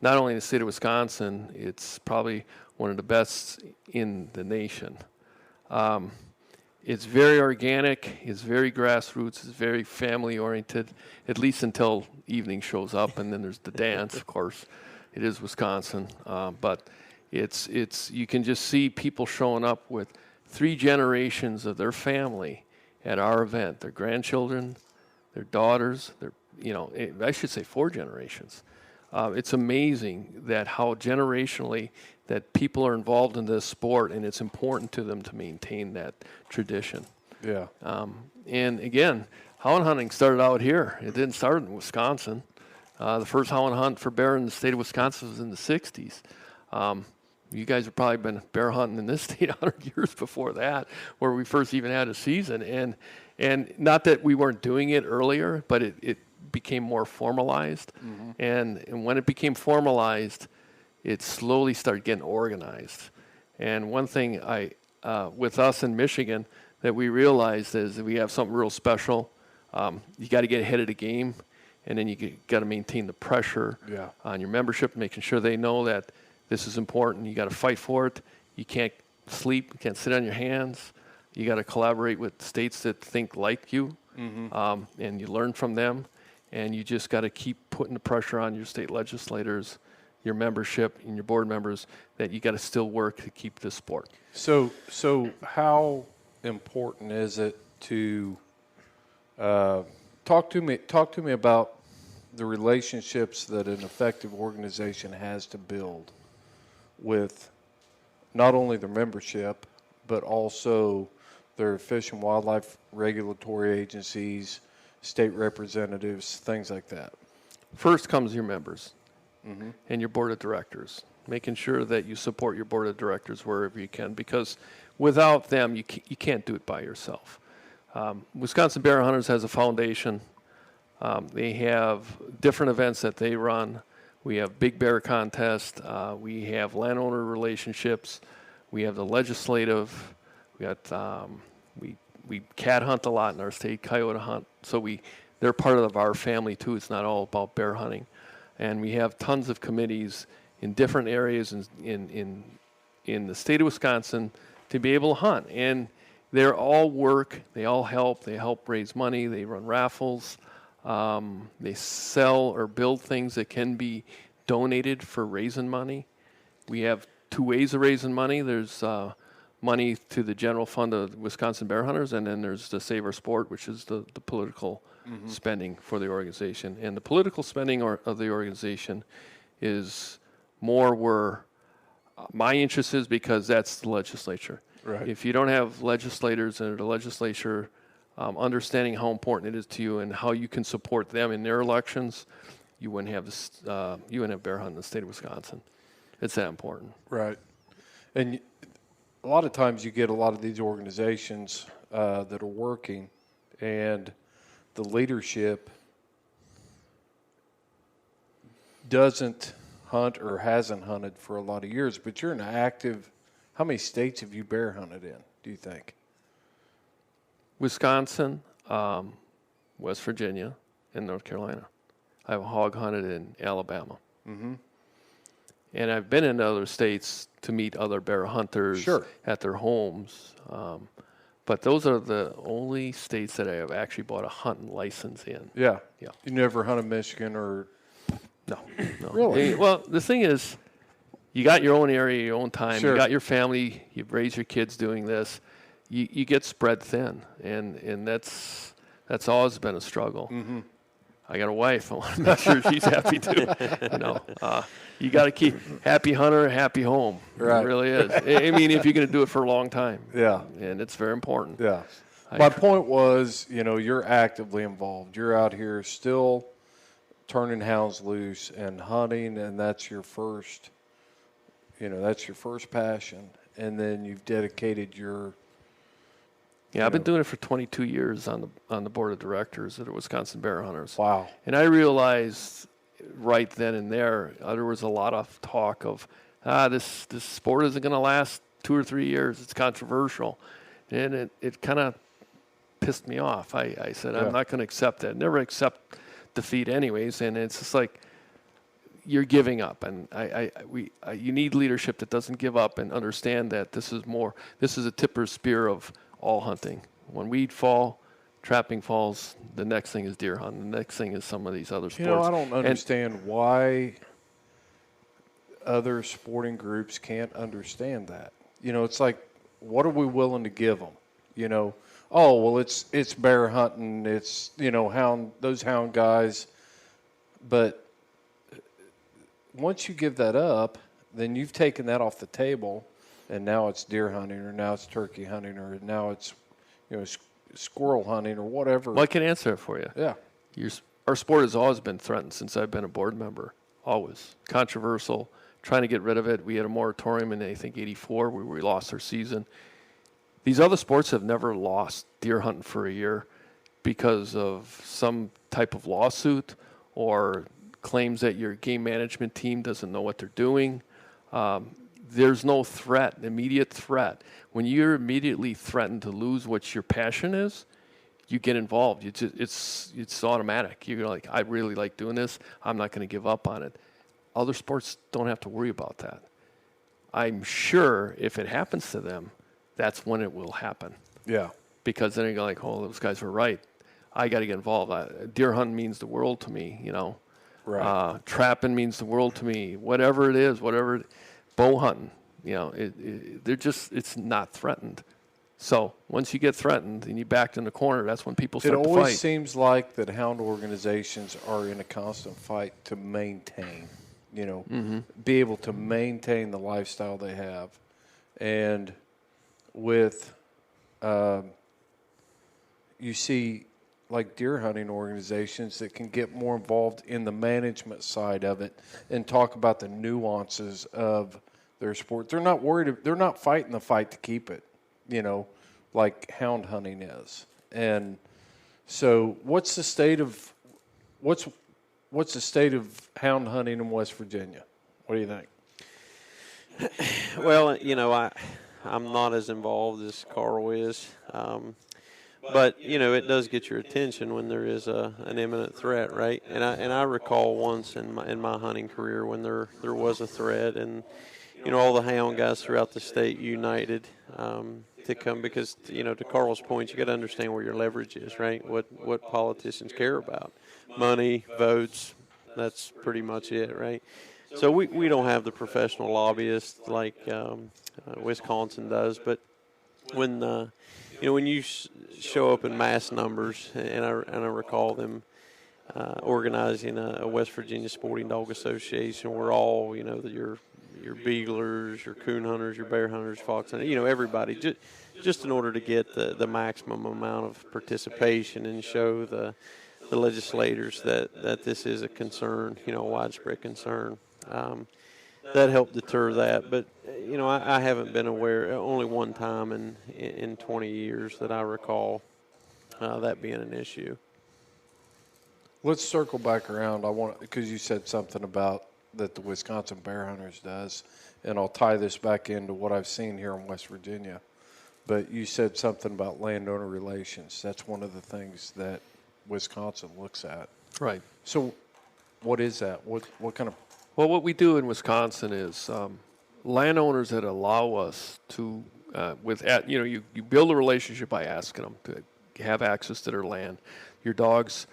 [SPEAKER 4] not only in the state of Wisconsin, it's probably one of the best in the nation. It's very organic, it's very grassroots, it's very family-oriented, at least until evening shows up, and then there's the dance, of course. It is Wisconsin, but it's you can just see people showing up with 3 generations of their family at our event, their grandchildren, their daughters, I should say 4 generations. It's amazing that how generationally that people are involved in this sport, and it's important to them to maintain that tradition.
[SPEAKER 2] yeah.
[SPEAKER 4] And again, hound hunting started out here. It didn't start in Wisconsin. The first hound hunt for bear in the state of Wisconsin was in the 60s. You guys have probably been bear hunting in this state 100 years before that, where we first even had a season. And not that we weren't doing it earlier, but it became more formalized. And when it became formalized, it slowly started getting organized. And one thing with us in Michigan that we realized is that we have something real special. You got to get ahead of the game, and then you got to maintain the pressure on your membership, making sure they know that this is important. You got to fight for it. You can't sleep. You can't sit on your hands. You got to collaborate with states that think like you, and you learn from them. And you just got to keep putting the pressure on your state legislators, your membership, and your board members that you got to still work to keep this sport.
[SPEAKER 2] So how important is it to talk to me about the relationships that an effective organization has to build with not only their membership, but also their fish and wildlife regulatory agencies, state representatives, things like that?
[SPEAKER 4] First comes your members. and your board of directors, making sure that you support your board of directors wherever you can, because without them, you can't do it by yourself. Wisconsin Bear Hunters has a foundation. They have different events that they run. We have big bear contest. We have landowner relationships. We have the legislative. We got we cat hunt a lot in our state, coyote hunt. So they're part of our family too. It's not all about bear hunting, and we have tons of committees in different areas in the state of Wisconsin to be able to hunt. And they're all work. They all help. They help raise money. They run raffles. They sell or build things that can be donated for raising money. We have two ways of raising money. There's money to the general fund of Wisconsin Bear Hunters, and then there's the Save Our Sport, which is the political spending for the organization. And the political spending of the organization is more where my interest is, because that's the legislature.
[SPEAKER 2] Right.
[SPEAKER 4] If you don't have legislators in the legislature understanding how important it is to you and how you can support them in their elections, you wouldn't have this. You wouldn't have bear hunt in the state of Wisconsin. It's that important.
[SPEAKER 2] Right. And a lot of times you get a lot of these organizations that are working, and the leadership doesn't hunt or hasn't hunted for a lot of years, but you're an active. How many states have you bear hunted in, do you think?
[SPEAKER 4] Wisconsin, West Virginia, and North Carolina. I've hog hunted in Alabama. Mm-hmm. And I've been in other states to meet other bear hunters at their homes. But those are the only states that I have actually bought a hunting license in.
[SPEAKER 2] Yeah.
[SPEAKER 4] Yeah.
[SPEAKER 2] You never hunted Michigan or?
[SPEAKER 4] No.
[SPEAKER 2] Really?
[SPEAKER 4] Well, the thing is, you got your own area, your own time.
[SPEAKER 2] Sure.
[SPEAKER 4] You got your family. You've raised your kids doing this. You get spread thin, and that's always been a struggle. Mm-hmm. I got a wife. I want to make sure she's happy too. You got to keep happy hunter, happy home.
[SPEAKER 2] Right.
[SPEAKER 4] It really is. I mean, if you're going to do it for a long time.
[SPEAKER 2] Yeah.
[SPEAKER 4] And it's very important.
[SPEAKER 2] Yeah. My point was, you're actively involved. You're out here still turning hounds loose and hunting, and that's your first, that's your first passion. And then you've dedicated your.
[SPEAKER 4] Yeah, I've been doing it for 22 years on the board of directors at the Wisconsin Bear Hunters.
[SPEAKER 2] Wow.
[SPEAKER 4] And I realized right then and there was a lot of talk of, this sport isn't going to last 2 or 3 years. It's controversial. And it kind of pissed me off. I said, I'm not going to accept that. Never accept defeat anyways. And it's just like, you're giving up. And you need leadership that doesn't give up and understand that this is a tip or spear of all hunting. When weed fall, trapping falls, the next thing is deer hunting. The next thing is some of these other sports.
[SPEAKER 2] I don't understand why other sporting groups can't understand that. It's like, what are we willing to give them? Oh, well, it's bear hunting. It's, those hound guys. But once you give that up, then you've taken that off the table. And now it's deer hunting, or now it's turkey hunting, or now it's, squirrel hunting, or whatever.
[SPEAKER 4] Well, I can answer it for you.
[SPEAKER 2] Yeah.
[SPEAKER 4] Our sport has always been threatened since I've been a board member. Always. Controversial. Trying to get rid of it. We had a moratorium in, I think, 84 where we lost our season. These other sports have never lost deer hunting for a year because of some type of lawsuit or claims that your game management team doesn't know what they're doing. There's no immediate threat. When you're immediately threatened to lose what your passion is, you get involved. It's automatic. You're like, I really like doing this. I'm not going to give up on it. Other sports don't have to worry about that. I'm sure if it happens to them, that's when it will happen.
[SPEAKER 2] Yeah.
[SPEAKER 4] Because then you're like, oh, those guys were right. I got to get involved. Deer hunting means the world to me, Right. Trapping means the world to me. Whatever it is, bow hunting, it's not threatened. So once you get threatened and you backed in the corner, that's when people start to fight.
[SPEAKER 2] It always seems like that hound organizations are in a constant fight to maintain, be able to maintain the lifestyle they have. And with, you see like deer hunting organizations that can get more involved in the management side of it and talk about the nuances of their sport. They're not worried. They're not fighting the fight to keep it, like hound hunting is. And so, what's the state of hound hunting in West Virginia? What do you think?
[SPEAKER 3] Well, I'm not as involved as Carl is. But it does get your attention when there is an imminent threat, right? And I recall once in my hunting career when there was a threat, and all the hound guys throughout the state united to come, because to Carl's point, you got to understand where your leverage is, right? What politicians care about, money, votes. That's pretty much it, right? So we don't have the professional lobbyists like Wisconsin does, but when when you show up in mass numbers, and I recall them organizing a West Virginia Sporting Dog Association, where all your beaglers, your coon hunters, your bear hunters, fox hunters, everybody, just in order to get the maximum amount of participation and show the legislators that this is a concern, a widespread concern. That helped deter that, but I haven't been aware, only one time in 20 years that I recall that being an issue.
[SPEAKER 2] Let's circle back around. Because you said something about that the Wisconsin Bear Hunters does, and I'll tie this back into what I've seen here in West Virginia. But you said something about landowner relations. That's one of the things that Wisconsin looks at.
[SPEAKER 4] Right.
[SPEAKER 2] So, what is that? What kind of?
[SPEAKER 4] Well, what we do in Wisconsin is landowners that allow us to, you build a relationship by asking them to have access to their land. Your dogs,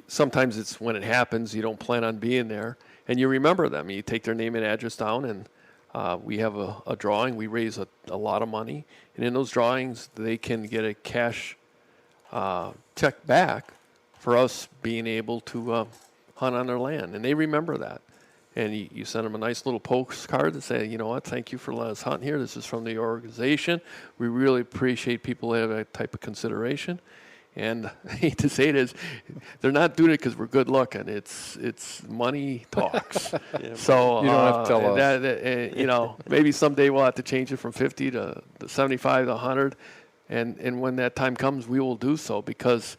[SPEAKER 4] sometimes it's when it happens, you don't plan on being there, and you remember them. You take their name and address down, and we have a drawing. We raise a lot of money, and in those drawings, they can get a cash check back for us being able to hunt on their land, and they remember that. And you send them a nice little postcard to say, you know what, thank you for letting us hunt here. This is from the organization. We really appreciate people that have that type of consideration. And I hate to say this, they're not doing it because we're good looking. It's money talks.
[SPEAKER 3] Yeah.
[SPEAKER 4] So
[SPEAKER 2] you don't have to tell us.
[SPEAKER 4] Maybe someday we'll have to change it from 50 to 75 to 100. And when that time comes, we will do so, because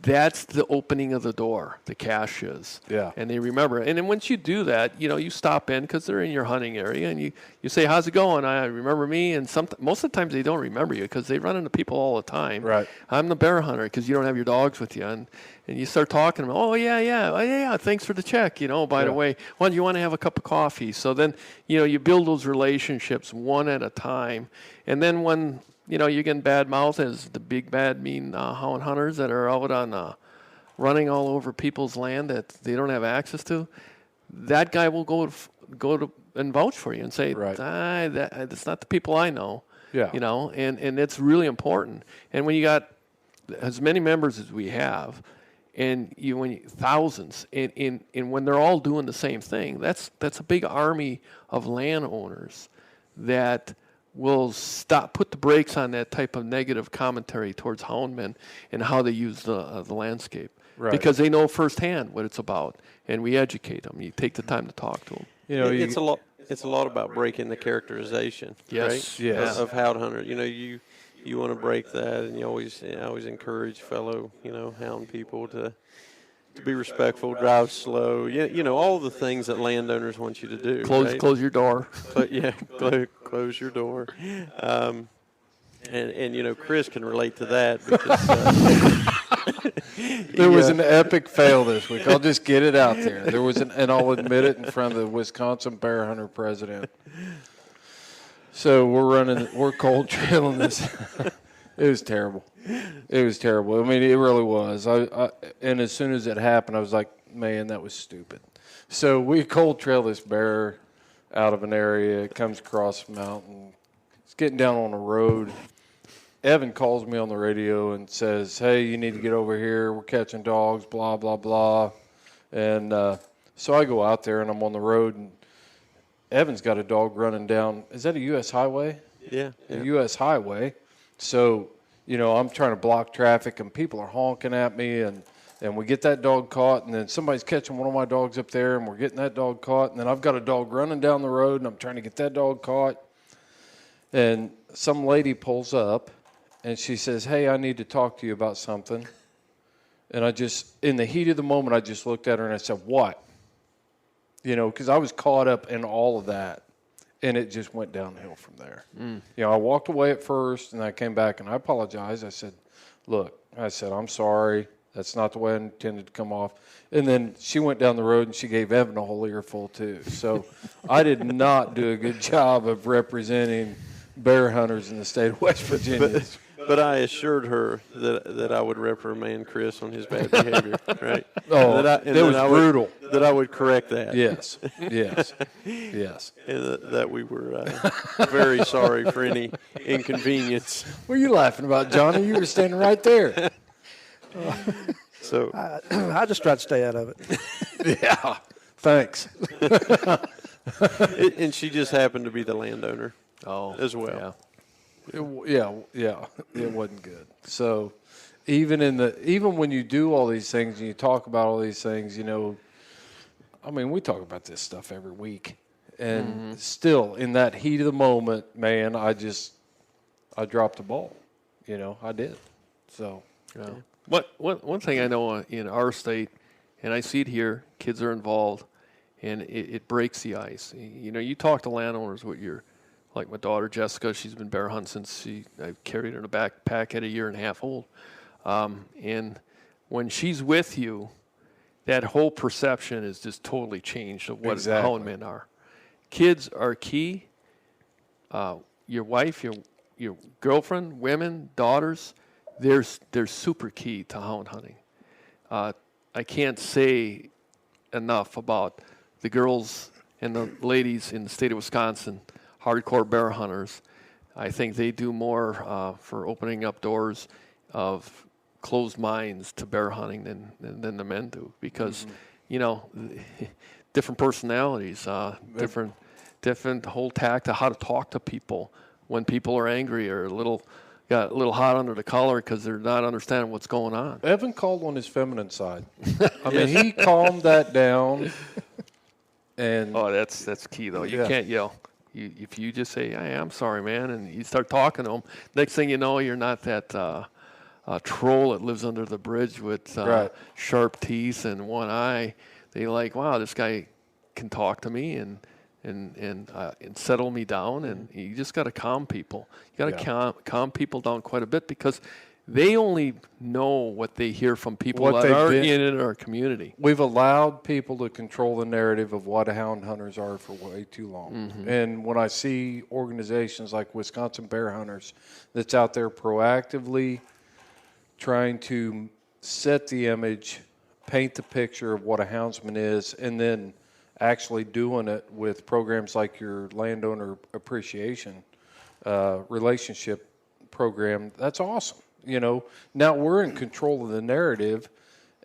[SPEAKER 4] that's the opening of the door, the cash is.
[SPEAKER 2] Yeah.
[SPEAKER 4] And they remember. And then once you do that, you stop in because they're in your hunting area, and you say, how's it going? I remember me. And most of the times they don't remember you because they run into people all the time.
[SPEAKER 2] Right.
[SPEAKER 4] I'm the bear hunter, because you don't have your dogs with you. And you start talking to them. Oh, yeah. Thanks for the check. By the way, do you want to have a cup of coffee? So then, you build those relationships one at a time. And then when you're getting bad mouth as the big, bad, mean hound hunters that are out on running all over people's land that they don't have access to. That guy will go to and vouch for you and say,
[SPEAKER 2] right.
[SPEAKER 4] That's not the people I know.
[SPEAKER 2] Yeah.
[SPEAKER 4] And it's really important. And when you got as many members as we have, and thousands, and when they're all doing the same thing, that's a big army of landowners that will put the brakes on that type of negative commentary towards houndmen and how they use the landscape.
[SPEAKER 2] Right.
[SPEAKER 4] Because they know firsthand what it's about, and we educate them. You take the time to talk to them.
[SPEAKER 3] It's a lot about breaking the characterization,
[SPEAKER 4] yes.
[SPEAKER 3] Right?
[SPEAKER 2] Yes.
[SPEAKER 3] Of hound hunter. You want to break that, and I always encourage fellow hound people to be respectful, drive slow. All the things that landowners want you to do.
[SPEAKER 4] Close your door.
[SPEAKER 3] But close your door. And Chris can relate to that because
[SPEAKER 2] there was an epic fail this week. I'll just get it out there. There was and I'll admit it in front of the Wisconsin Bear Hunter president. So we're cold trailing this. It was terrible. It was terrible. I mean, it really was. And as soon as it happened, I was like, man, that was stupid. So we cold trail this bear out of an area. It comes across a mountain. It's getting down on a road. Evan calls me on the radio and says, hey, you need to get over here. We're catching dogs, blah, blah, blah. And so I go out there, and I'm on the road, and Evan's got a dog running down. Is that a U.S. highway?
[SPEAKER 3] Yeah.
[SPEAKER 2] A U.S. highway. So I'm trying to block traffic and people are honking at me and we get that dog caught and then somebody's catching one of my dogs up there and we're getting that dog caught and then I've got a dog running down the road and I'm trying to get that dog caught. And some lady pulls up and she says, "Hey, I need to talk to you about something." And I just, in the heat of the moment, I just looked at her and I said, "What?" Because I was caught up in all of that. And it just went downhill from there. I walked away at first and I came back and I apologized. I said, "Look," I said, "I'm sorry. That's not the way I intended to come off." And then she went down the road and she gave Evan a whole earful too. So I did not do a good job of representing bear hunters in the state of West Virginia.
[SPEAKER 3] But I assured her that I would reprimand Chris on his bad behavior, right?
[SPEAKER 2] Oh, it was brutal.
[SPEAKER 3] That I would correct that.
[SPEAKER 2] Yes.
[SPEAKER 3] And that we were very sorry for any inconvenience.
[SPEAKER 2] What are you laughing about, Johnny? You were standing right there.
[SPEAKER 3] So
[SPEAKER 5] I just tried to stay out of it.
[SPEAKER 2] Yeah, thanks.
[SPEAKER 3] And she just happened to be the landowner as well.
[SPEAKER 2] Yeah. It wasn't good. So even when you do all these things and you talk about all these things, we talk about this stuff every week. And still, in that heat of the moment, man, I dropped the ball. I did. So,
[SPEAKER 4] One thing I know in our state, and I see it here, kids are involved, and it breaks the ice. You talk to landowners with like my daughter Jessica, she's been bear hunting since I carried her in a backpack at 1.5 years old. And when she's with you, that whole perception is just totally changed of what houndmen are. Kids are key. Your wife, your girlfriend, women, daughters, they're super key to hound hunting. I can't say enough about the girls and the ladies in the state of Wisconsin, hardcore bear hunters. I think they do more for opening up doors of closed minds to bear hunting than the men do, because different personalities, different whole tact of how to talk to people when people are angry or got a little hot under the collar because they're not understanding what's going on.
[SPEAKER 2] Evan called on his feminine side. He calmed that down. And
[SPEAKER 4] that's key though. You can't yell. If you just say, "Hey, I'm sorry, man," and you start talking to them, next thing you know, you're not that troll that lives under the bridge with sharp teeth and one eye. They like, wow, this guy can talk to me and settle me down. And you just got to calm people. You got to calm people down quite a bit, because they only know what they hear from people that are in our community.
[SPEAKER 2] We've allowed people to control the narrative of what hound hunters are for way too long. And when I see organizations like Wisconsin Bear Hunters that's out there proactively trying to set the image, paint the picture of what a houndsman is, and then actually doing it with programs like your landowner appreciation relationship program, that's awesome. Now we're in control of the narrative,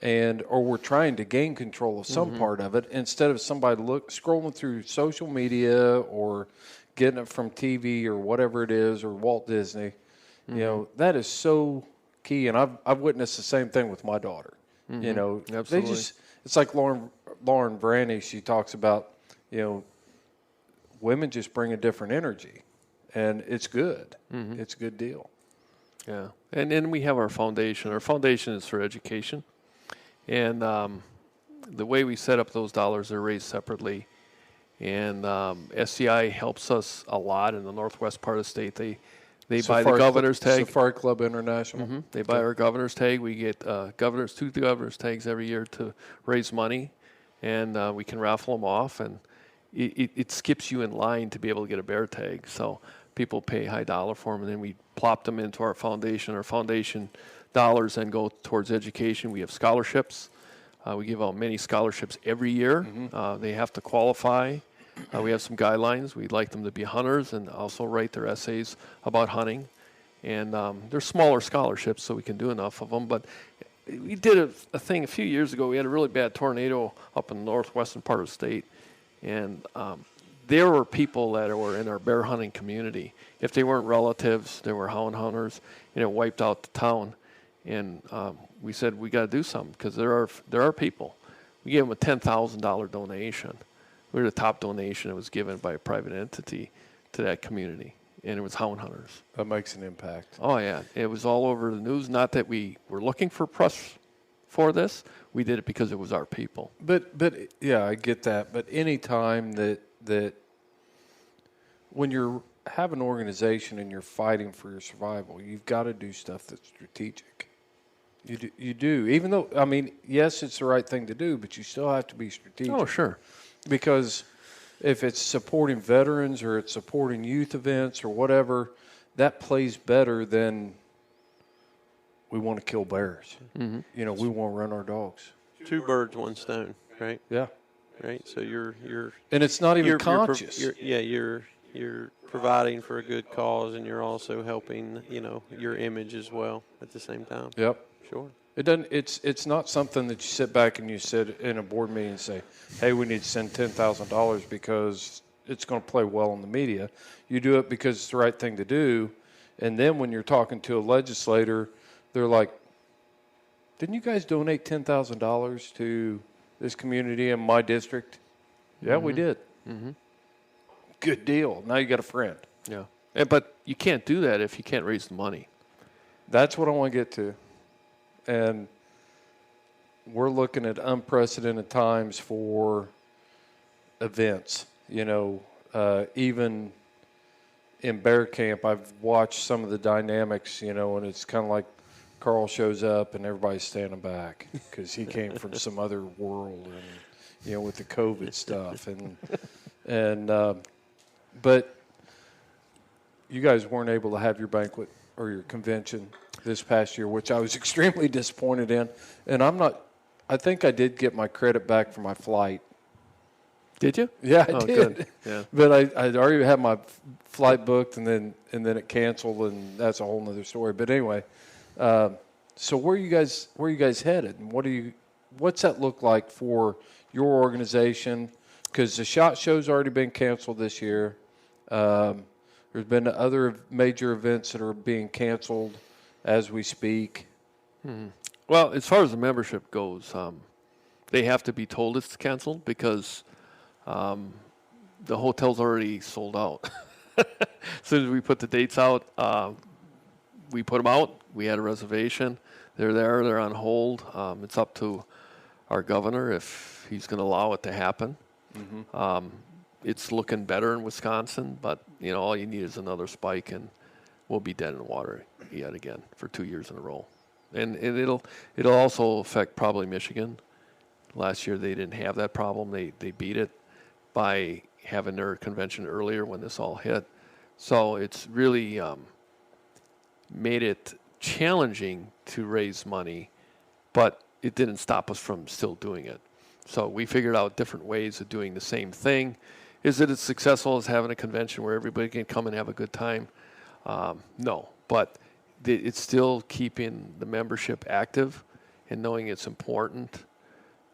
[SPEAKER 2] or we're trying to gain control of some part of it, instead of somebody scrolling through social media or getting it from TV or whatever it is, or Walt Disney. That is so key, and I've witnessed the same thing with my daughter.
[SPEAKER 4] Absolutely.
[SPEAKER 2] It's like Lauren Branny. She talks about women just bring a different energy, and it's good. It's a good deal.
[SPEAKER 4] Yeah, and then we have our foundation. Our foundation is for education, and the way we set up those dollars are raised separately. And SCI helps us a lot in the northwest part of the state. They buy the governor's tag.
[SPEAKER 2] Safari Club International.
[SPEAKER 4] They buy our governor's tag. We get two governor's tags every year to raise money, and we can raffle them off. And it skips you in line to be able to get a bear tag. So people pay high dollar for them, and then we plop them into our foundation. Our foundation dollars then go towards education. We have scholarships. We give out many scholarships every year. They have to qualify. We have some guidelines. We'd like them to be hunters and also write their essays about hunting. And they're smaller scholarships, so we can do enough of them. But we did a thing a few years ago. We had a really bad tornado up in the northwestern part of the state. And there were people that were in our bear hunting community. If they weren't relatives, they were hound hunters, and it wiped out the town. And we said, we got to do something because there are people. We gave them a $10,000 donation. We were the top donation that was given by a private entity to that community, and it was hound hunters.
[SPEAKER 2] That makes an impact.
[SPEAKER 4] Oh, yeah. It was all over the news. Not that we were looking for press for this. We did it because it was our people.
[SPEAKER 2] But yeah, I get that. But any time that when you have an organization and you're fighting for your survival, you've got to do stuff that's strategic. You do. Even though, I mean, yes, it's the right thing to do, but you still have to be strategic.
[SPEAKER 4] Oh, sure.
[SPEAKER 2] Because if it's supporting veterans or it's supporting youth events or whatever, that plays better than we want to kill bears. Mm-hmm. You know, we want to run our dogs.
[SPEAKER 3] Two birds, one stone, right?
[SPEAKER 2] Yeah.
[SPEAKER 3] Right. So you're
[SPEAKER 2] and it's not even conscious.
[SPEAKER 3] You're providing for a good cause, and you're also helping, you know, your image as well at the same time.
[SPEAKER 2] Yep.
[SPEAKER 3] Sure.
[SPEAKER 2] It doesn't. It's not something that you sit back and you sit in a board meeting and say, "Hey, we need to send $10,000 because it's going to play well in the media." You do it because it's the right thing to do, and then when you're talking to a legislator, they're like, "Didn't you guys donate $10,000 to this community in my district?" Yeah, we did. Mm-hmm. Good deal. Now you got a friend.
[SPEAKER 4] Yeah, but you can't do that if you can't raise the money.
[SPEAKER 2] That's what I want to get to. And we're looking at unprecedented times for events. You know, even in bear camp, I've watched some of the dynamics, you know, and it's kind of like Carl shows up and everybody's standing back because he came from some other world and, you know, with the COVID stuff. But you guys weren't able to have your banquet or your convention this past year, which I was extremely disappointed in. And I think I did get my credit back for my flight.
[SPEAKER 4] Did you?
[SPEAKER 2] Yeah, I did.
[SPEAKER 4] Good. Yeah.
[SPEAKER 2] But I'd already had my flight booked and then it canceled, and that's a whole nother story. But anyway, so where are you guys headed? And what's that look like for your organization? Because the SHOT Show's already been canceled this year. There's been other major events that are being canceled as we speak.
[SPEAKER 4] Well, as far as the membership goes, they have to be told it's canceled because the hotel's already sold out. As soon as we put the dates out, we put them out. We had a reservation. They're there. They're on hold. It's up to our governor if he's going to allow it to happen. Mm-hmm. It's looking better in Wisconsin, but, you know, all you need is another spike, and we'll be dead in the water yet again for 2 years in a row. And it'll also affect probably Michigan. Last year they didn't have that problem. They beat it by having their convention earlier when this all hit. So it's really made it challenging to raise money, but it didn't stop us from still doing it. So we figured out different ways of doing the same thing. Is it as successful as having a convention where everybody can come and have a good time? No, but it's still keeping the membership active and knowing it's important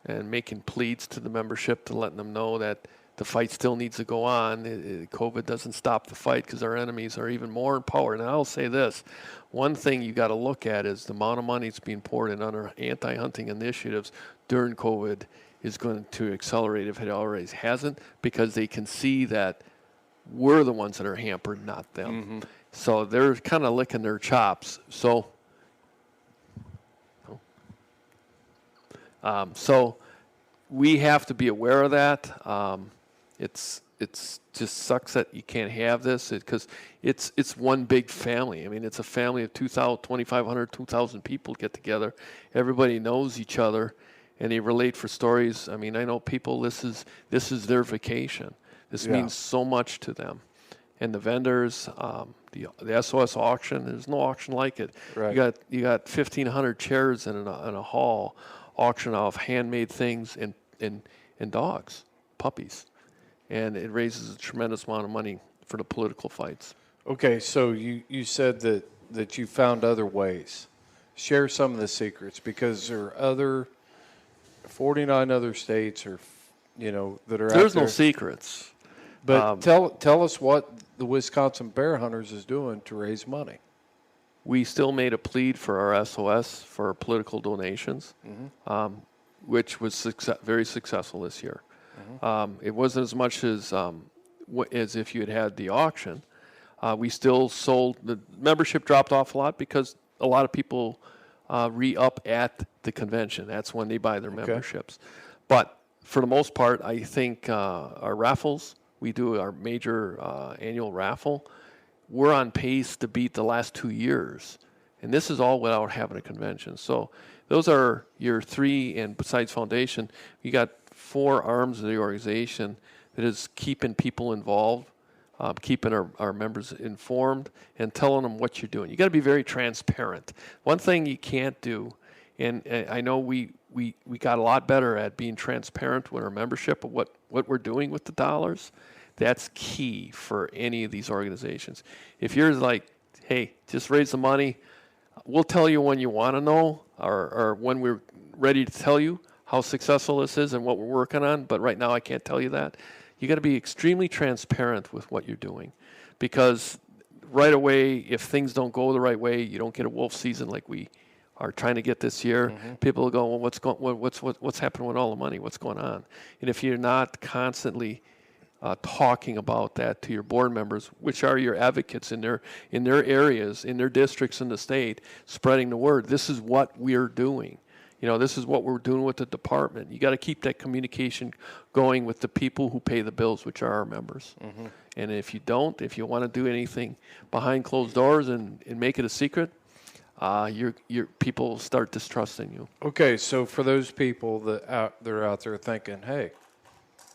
[SPEAKER 4] and making pleads to the membership to letting them know that the fight still needs to go on. COVID doesn't stop the fight because our enemies are even more in power. And I'll say this, one thing you got to look at is the amount of money that's being poured in under anti-hunting initiatives during COVID is going to accelerate if it already hasn't, because they can see that we're the ones that are hampered, not them. Mm-hmm. So they're kind of licking their chops. So we have to be aware of that. It's just sucks that you can't have this because it's one big family. I mean, it's a family of 2,500, 2,000 people get together. Everybody knows each other, and they relate for stories. I mean, I know people. This is their vacation. This means so much to them. And the vendors, the SOS auction, there's no auction like it. Right. You got 1,500 chairs in a hall, auction off handmade things and dogs, puppies, and it raises a tremendous amount of money for the political fights.
[SPEAKER 2] Okay, so you said that you found other ways. Share some of the secrets, because there are 49 other states, or that are.
[SPEAKER 4] There's
[SPEAKER 2] out there.
[SPEAKER 4] No secrets.
[SPEAKER 2] But tell us what the Wisconsin Bear Hunters is doing to raise money.
[SPEAKER 4] We still made a plea for our SOS for political donations, which was very successful this year. It wasn't as much as if you had the auction. We still sold. The membership dropped off a lot because a lot of people re-up at the convention. That's when they buy their memberships. But for the most part, I think our raffles, we do our major annual raffle, we're on pace to beat the last 2 years. And this is all without having a convention. So those are your three, and besides foundation, you got 4 arms of the organization that is keeping people involved, keeping our members informed, and telling them what you're doing. You got to be very transparent. One thing you can't do, and I know we got a lot better at being transparent with our membership of what we're doing with the dollars. That's key for any of these organizations. If you're like, hey, just raise the money, we'll tell you when you want to know, or when we're ready to tell you how successful this is and what we're working on, but right now I can't tell you that. You got to be extremely transparent with what you're doing, because right away, if things don't go the right way, you don't get a wolf season like we are trying to get this year. People will go, well, what's happening with all the money? What's going on? And if you're not constantly talking about that to your board members, which are your advocates in their areas, in their districts in the state, spreading the word, this is what we're doing. This is what we're doing with the department. You got to keep that communication going with the people who pay the bills, which are our members. And if you want to do anything behind closed doors and make it a secret, your people start distrusting you.
[SPEAKER 2] Okay, so for those people that are out there thinking, hey,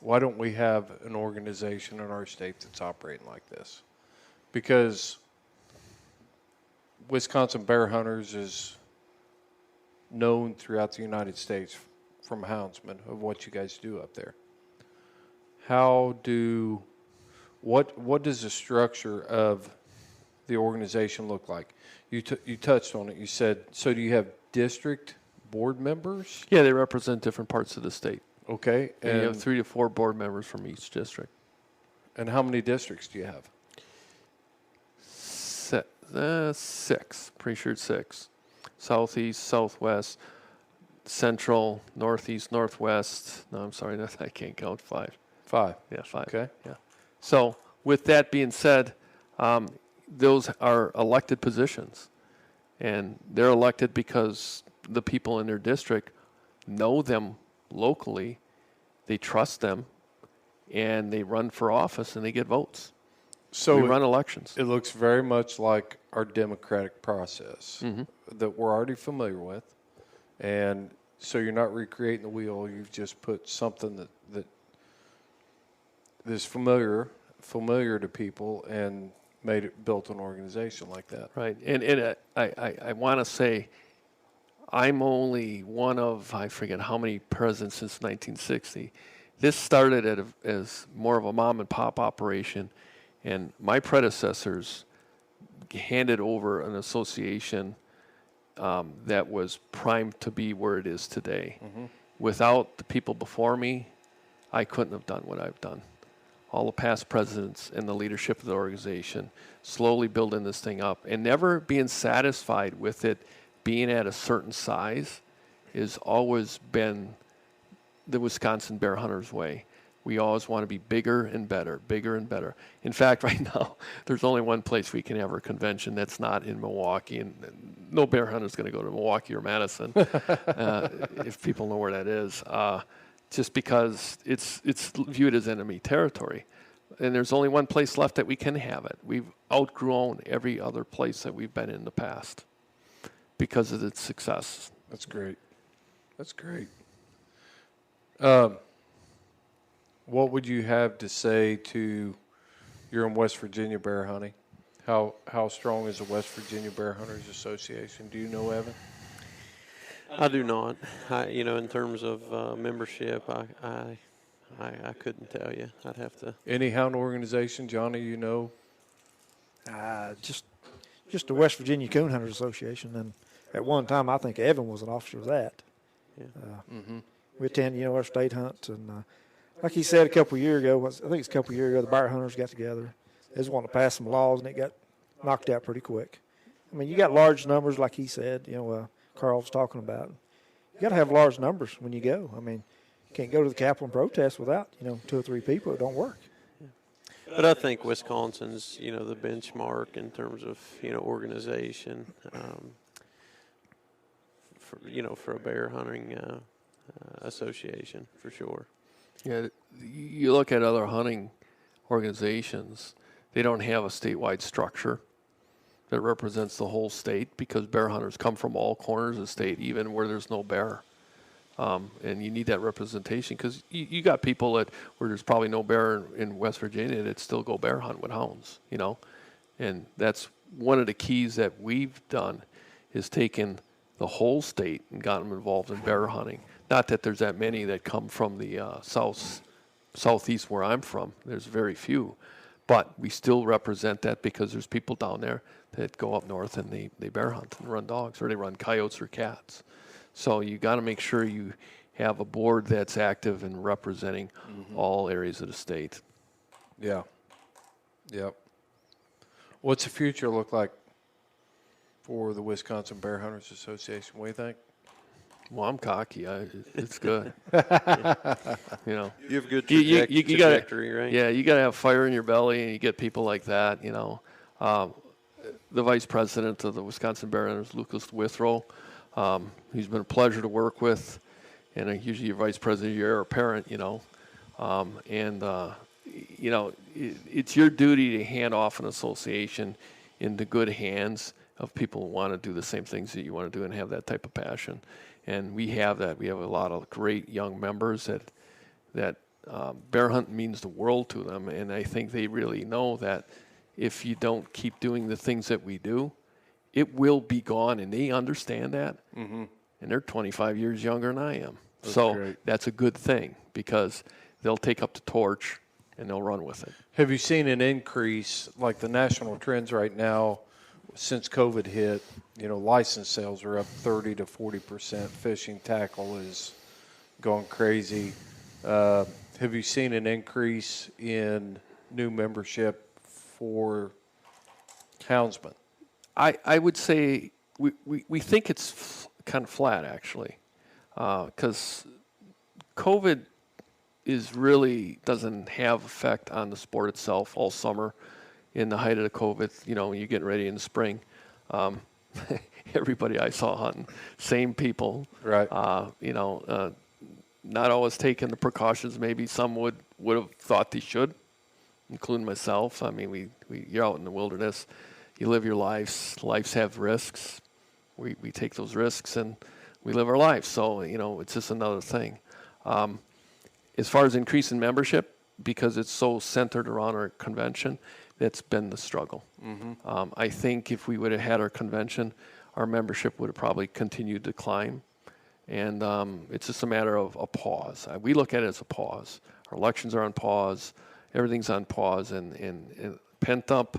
[SPEAKER 2] why don't we have an organization in our state that's operating like this? Because Wisconsin Bear Hunters is known throughout the United States from Houndsmen of what you guys do up there. What does the structure of the organization look like? You touched on it. You said, so do you have district board members?
[SPEAKER 4] Yeah, they represent different parts of the state.
[SPEAKER 2] Okay.
[SPEAKER 4] And you have 3 to 4 board members from each district.
[SPEAKER 2] And how many districts do you have?
[SPEAKER 4] 6. Pretty sure it's 6. Southeast, southwest, central, northeast, northwest. No, I'm sorry, I can't count. 5.
[SPEAKER 2] 5.
[SPEAKER 4] Yeah, 5.
[SPEAKER 2] Okay.
[SPEAKER 4] Yeah. So with that being said, those are elected positions. And they're elected because the people in their district know them locally, they trust them, and they run for office and they get votes. So we run elections.
[SPEAKER 2] It looks very much like our democratic process that we're already familiar with. And so you're not recreating the wheel. You've just put something that is familiar to people and built an organization like that.
[SPEAKER 4] Right. And I want to say I'm only one of, I forget how many presidents since 1960. This started as more of a mom and pop operation. And my predecessors handed over an association that was primed to be where it is today. Without the people before me, I couldn't have done what I've done. All the past presidents and the leadership of the organization slowly building this thing up and never being satisfied with it being at a certain size has always been the Wisconsin Bear Hunters way. We always want to be bigger and better, bigger and better. In fact, right now, there's only one place we can have our convention that's not in Milwaukee, and no bear hunter is going to go to Milwaukee or Madison, if people know where that is, just because it's viewed as enemy territory. And there's only one place left that we can have it. We've outgrown every other place that we've been in the past because of its success.
[SPEAKER 2] That's great. That's great. What would you have to say to, you're in West Virginia bear hunting? How strong is the West Virginia Bear Hunters Association? Do you know, Evan?
[SPEAKER 3] I do not. In terms of membership, I couldn't tell you. I'd have to.
[SPEAKER 2] Any hound organization, Johnny, you know?
[SPEAKER 5] Just the West Virginia Coon Hunters Association, and at one time I think Evan was an officer of that.
[SPEAKER 3] Yeah.
[SPEAKER 5] We attend, our state hunts, and like he said a couple of years ago, I think it's a couple of years ago, the bear hunters got together. They just wanted to pass some laws, and it got knocked out pretty quick. I mean, you got large numbers, like he said, Carl was talking about. You got to have large numbers when you go. I mean, you can't go to the Capitol and protest without, 2 or 3 people. It don't work.
[SPEAKER 3] But I think Wisconsin's, the benchmark in terms of, organization, for a bear hunting association, for sure.
[SPEAKER 4] Yeah, you look at other hunting organizations, they don't have a statewide structure that represents the whole state because bear hunters come from all corners of the state, even where there's no bear. And you need that representation because you got people where there's probably no bear in West Virginia that still go bear hunt with hounds, And that's one of the keys that we've done is taken the whole state and gotten them involved in bear hunting. Not that there's that many that come from the southeast where I'm from. There's very few. But we still represent that because there's people down there that go up north and they bear hunt and run dogs or they run coyotes or cats. So you got to make sure you have a board that's active and representing all areas of the state.
[SPEAKER 2] Yeah. Yep. What's the future look like for the Wisconsin Bear Hunters Association? What do you think?
[SPEAKER 4] Well, I'm cocky. It's good.
[SPEAKER 3] You have good trajectory, right?
[SPEAKER 4] Yeah, you got to have fire in your belly, and you get people like that. The vice president of the Wisconsin Bear Hunters, Lucas Withrow, he's been a pleasure to work with, and usually your vice president, your heir apparent, it's your duty to hand off an association into good hands of people who want to do the same things that you want to do and have that type of passion. And we have that. We have a lot of great young members that bear hunt means the world to them, and I think they really know that if you don't keep doing the things that we do, it will be gone, and they understand that. Mm-hmm. And they're 25 years younger than I am. That's a good thing because they'll take up the torch and they'll run with it.
[SPEAKER 2] Have you seen an increase, like the national trends right now, since COVID hit? License sales are up 30 to 40%. Fishing tackle is going crazy. Have you seen an increase in new membership for Houndsmen?
[SPEAKER 4] I would say we think it's kind of flat, actually, because COVID doesn't have effect on the sport itself all summer. In the height of the COVID, you're getting ready in the spring. Everybody I saw hunting, same people.
[SPEAKER 2] Right.
[SPEAKER 4] Not always taking the precautions maybe some would have thought they should, including myself. I mean, you're out in the wilderness. You live your lives. Lives have risks. We take those risks and we live our lives. So, it's just another thing. As far as increasing membership, because it's so centered around our convention, that's been the struggle. Mm-hmm. I think if we would have had our convention, our membership would have probably continued to climb. And it's just a matter of a pause. We look at it as a pause. Our elections are on pause. Everything's on pause. And pent up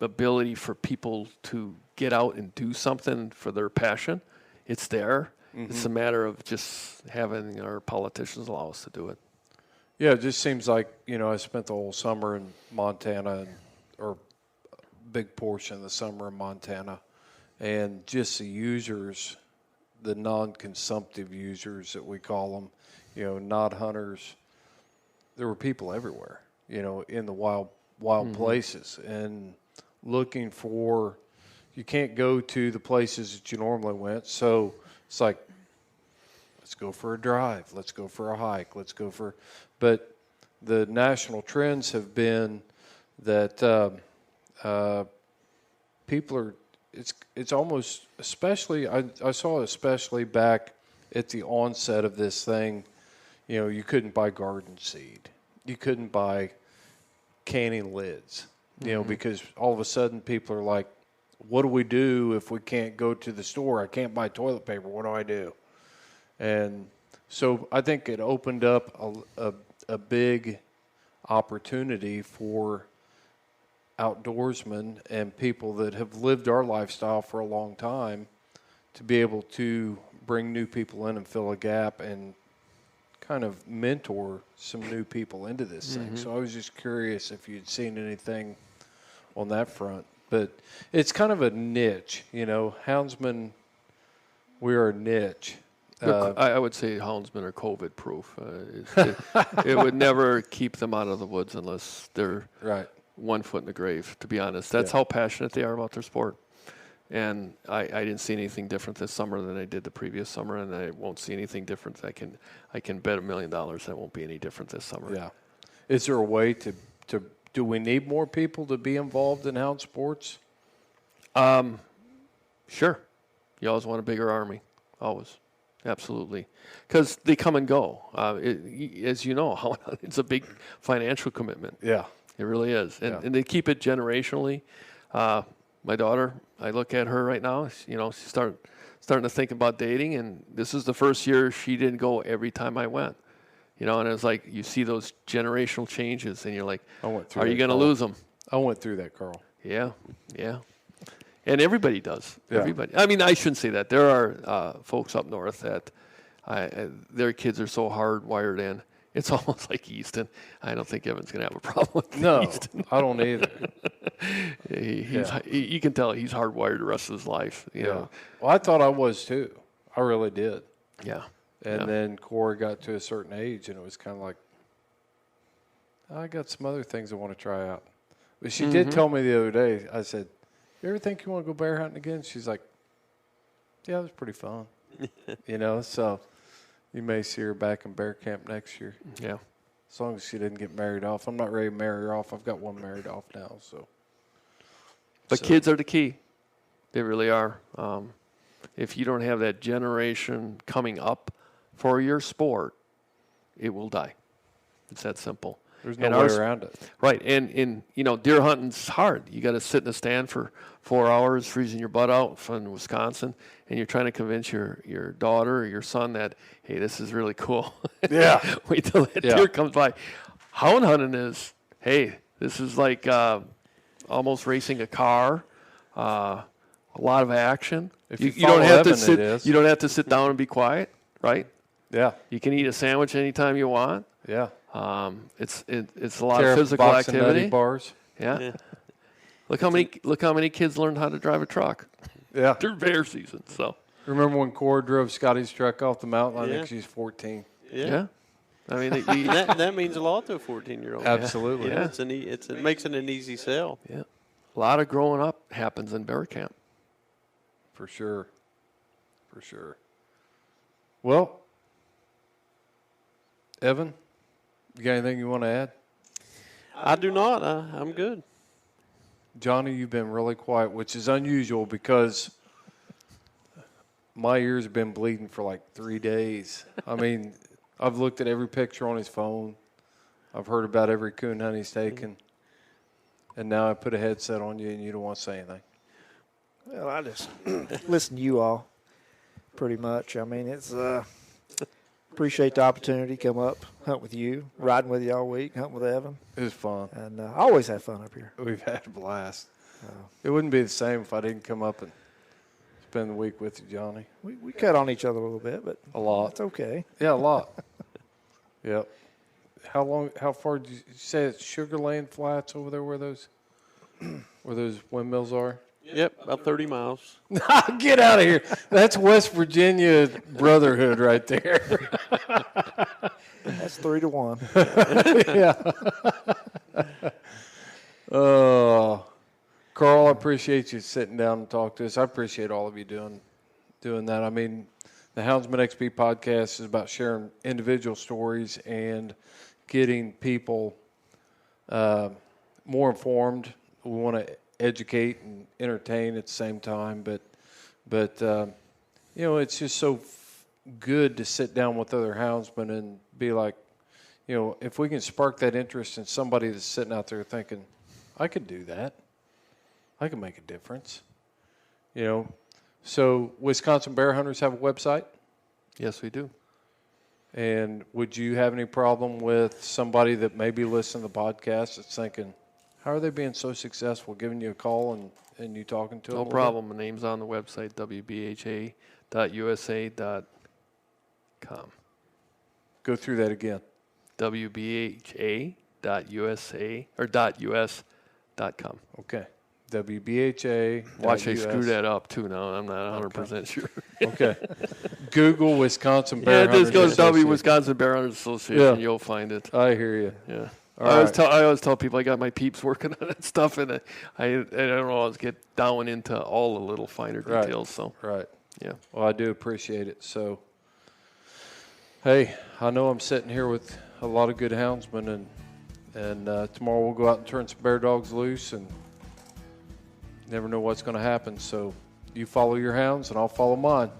[SPEAKER 4] ability for people to get out and do something for their passion, it's there. Mm-hmm. It's a matter of just having our politicians allow us to do it.
[SPEAKER 2] Yeah, it just seems like, I spent the whole summer in Montana, or a big portion of the summer in Montana, and just the users, the non-consumptive users that we call them, not hunters, there were people everywhere, in the wild mm-hmm. places, and looking for, you can't go to the places that you normally went, so it's like, let's go for a drive, let's go for a hike, but the national trends have been that people are, it's almost, especially, I saw especially back at the onset of this thing, you couldn't buy garden seed. You couldn't buy canning lids, mm-hmm. Because all of a sudden people are like, what do we do if we can't go to the store? I can't buy toilet paper. What do I do? And so I think it opened up a big opportunity for outdoorsmen and people that have lived our lifestyle for a long time to be able to bring new people in and fill a gap and kind of mentor some new people into this thing. So I was just curious if you'd seen anything on that front. But it's kind of a niche, Houndsmen, we're a niche.
[SPEAKER 4] I would say houndsmen are COVID proof. It would never keep them out of the woods unless they're
[SPEAKER 2] right.
[SPEAKER 4] 1 foot in the grave, to be honest. That's how passionate they are about their sport. And I didn't see anything different this summer than I did the previous summer, and I won't see anything different. I can bet $1 million that won't be any different this summer.
[SPEAKER 2] Yeah. Is there a way to do we need more people to be involved in hound sports?
[SPEAKER 4] Sure. You always want a bigger army. Always. Absolutely. Because they come and go. As you know, it's a big financial commitment.
[SPEAKER 2] Yeah.
[SPEAKER 4] It really is. And they keep it generationally. My daughter, I look at her right now, she's starting to think about dating, and this is the first year she didn't go every time I went. And it's like you see those generational changes, and you're like, are you going to lose them?
[SPEAKER 2] I went through that, Carl.
[SPEAKER 4] Yeah. And everybody does.
[SPEAKER 2] Yeah.
[SPEAKER 4] Everybody. I mean, I shouldn't say that. There are folks up north that their kids are so hardwired in. It's almost like Easton. I don't think Evan's going to have a problem with Easton.
[SPEAKER 2] I don't either.
[SPEAKER 4] You can tell he's hardwired the rest of his life. You know?
[SPEAKER 2] Well, I thought I was too. I really did.
[SPEAKER 4] Yeah.
[SPEAKER 2] And then Corey got to a certain age, and it was kind of like, I got some other things I want to try out. But she did tell me the other day, I said, you ever think you want to go bear hunting again? She's like, yeah, it was pretty fun. So you may see her back in bear camp next year.
[SPEAKER 4] Yeah.
[SPEAKER 2] As long as she didn't get married off. I'm not ready to marry her off. I've got one married off now.
[SPEAKER 4] But kids are the key. They really are. If you don't have that generation coming up for your sport, it will die. It's that simple.
[SPEAKER 2] There's no way around it.
[SPEAKER 4] Right. And deer hunting's hard. You got to sit in a stand for 4 hours, freezing your butt out from Wisconsin, and you're trying to convince your daughter or your son that, hey, this is really cool.
[SPEAKER 2] Yeah.
[SPEAKER 4] Wait till that deer comes by. Hound hunting is, hey, this is like almost racing a car. A lot of action.
[SPEAKER 2] If
[SPEAKER 4] you
[SPEAKER 2] follow
[SPEAKER 4] don't have
[SPEAKER 2] Evan,
[SPEAKER 4] to sit.
[SPEAKER 2] it is.
[SPEAKER 4] You don't have to sit down and be quiet, right?
[SPEAKER 2] Yeah.
[SPEAKER 4] You can eat a sandwich anytime you want.
[SPEAKER 2] Yeah.
[SPEAKER 4] It's a lot of physical activity.
[SPEAKER 2] Bars.
[SPEAKER 4] Yeah. Look how many kids learned how to drive a truck.
[SPEAKER 2] Yeah.
[SPEAKER 4] Through bear season. So
[SPEAKER 2] remember when Corey drove Scotty's truck off the mountain? I think she's 14.
[SPEAKER 4] Yeah. I mean,
[SPEAKER 3] that means a lot to a 14-year-old.
[SPEAKER 2] Absolutely.
[SPEAKER 3] Yeah. It makes it an easy sell.
[SPEAKER 4] Yeah. A lot of growing up happens in bear camp.
[SPEAKER 2] For sure. Well, Evan, you got anything you want to add?
[SPEAKER 3] I do not. I'm good.
[SPEAKER 2] Johnny, you've been really quiet, which is unusual because my ears have been bleeding for like 3 days. I mean, I've looked at every picture on his phone. I've heard about every coon hunt he's taken. And now I put a headset on you and you don't want to say anything.
[SPEAKER 5] Well, I just listen to you all pretty much. I mean, it's appreciate the opportunity to come up, hunt with you, riding with you all week, hunting with Evan.
[SPEAKER 2] It was fun.
[SPEAKER 5] And I always have fun up here.
[SPEAKER 2] We've had a blast. It wouldn't be the same if I didn't come up and spend the week with you, Johnny.
[SPEAKER 5] We cut on each other a little bit, but
[SPEAKER 2] a lot.
[SPEAKER 5] It's okay.
[SPEAKER 2] Yeah, a lot. Yep. How far did you say it's Sugar Land Flats over there where those windmills are?
[SPEAKER 3] Yep, about 30 miles.
[SPEAKER 2] Get out of here. That's West Virginia brotherhood right there.
[SPEAKER 5] That's 3-1.
[SPEAKER 2] Yeah. Oh, Carl, I appreciate you sitting down and talk to us. I appreciate all of you doing that. I mean, the Houndsman XP podcast is about sharing individual stories and getting people more informed. We want to educate and entertain at the same time, but it's just so good to sit down with other houndsmen and be like, if we can spark that interest in somebody that's sitting out there thinking, I could do that, I can make a difference. So Wisconsin Bear Hunters have a website?
[SPEAKER 4] Yes, we do.
[SPEAKER 2] And would you have any problem with somebody that may be listening to the podcast that's thinking, how are they being so successful, giving you a call and you talking to them?
[SPEAKER 4] No problem. The name's on the website, wbha.usa.com.
[SPEAKER 2] Go through that again.
[SPEAKER 4] WBHA.USA or .us.com.
[SPEAKER 2] Okay. WBHA.
[SPEAKER 4] Watch, I screw that up too now. I'm not 100% sure.
[SPEAKER 2] Okay. Google Wisconsin Bear
[SPEAKER 4] Yeah,
[SPEAKER 2] Hunters
[SPEAKER 4] this goes
[SPEAKER 2] Association.
[SPEAKER 4] Wisconsin Bear Hunters Association.
[SPEAKER 2] Yeah.
[SPEAKER 4] You'll find it.
[SPEAKER 2] I hear you.
[SPEAKER 4] Yeah.
[SPEAKER 2] All
[SPEAKER 4] I always tell people I got my peeps working on that stuff, and I don't always get down into all the little finer details. So
[SPEAKER 2] Right.
[SPEAKER 4] yeah.
[SPEAKER 2] Well, I do appreciate it. So, hey, I know I'm sitting here with a lot of good houndsmen, and tomorrow we'll go out and turn some bear dogs loose, and never know what's going to happen. So you follow your hounds, and I'll follow mine.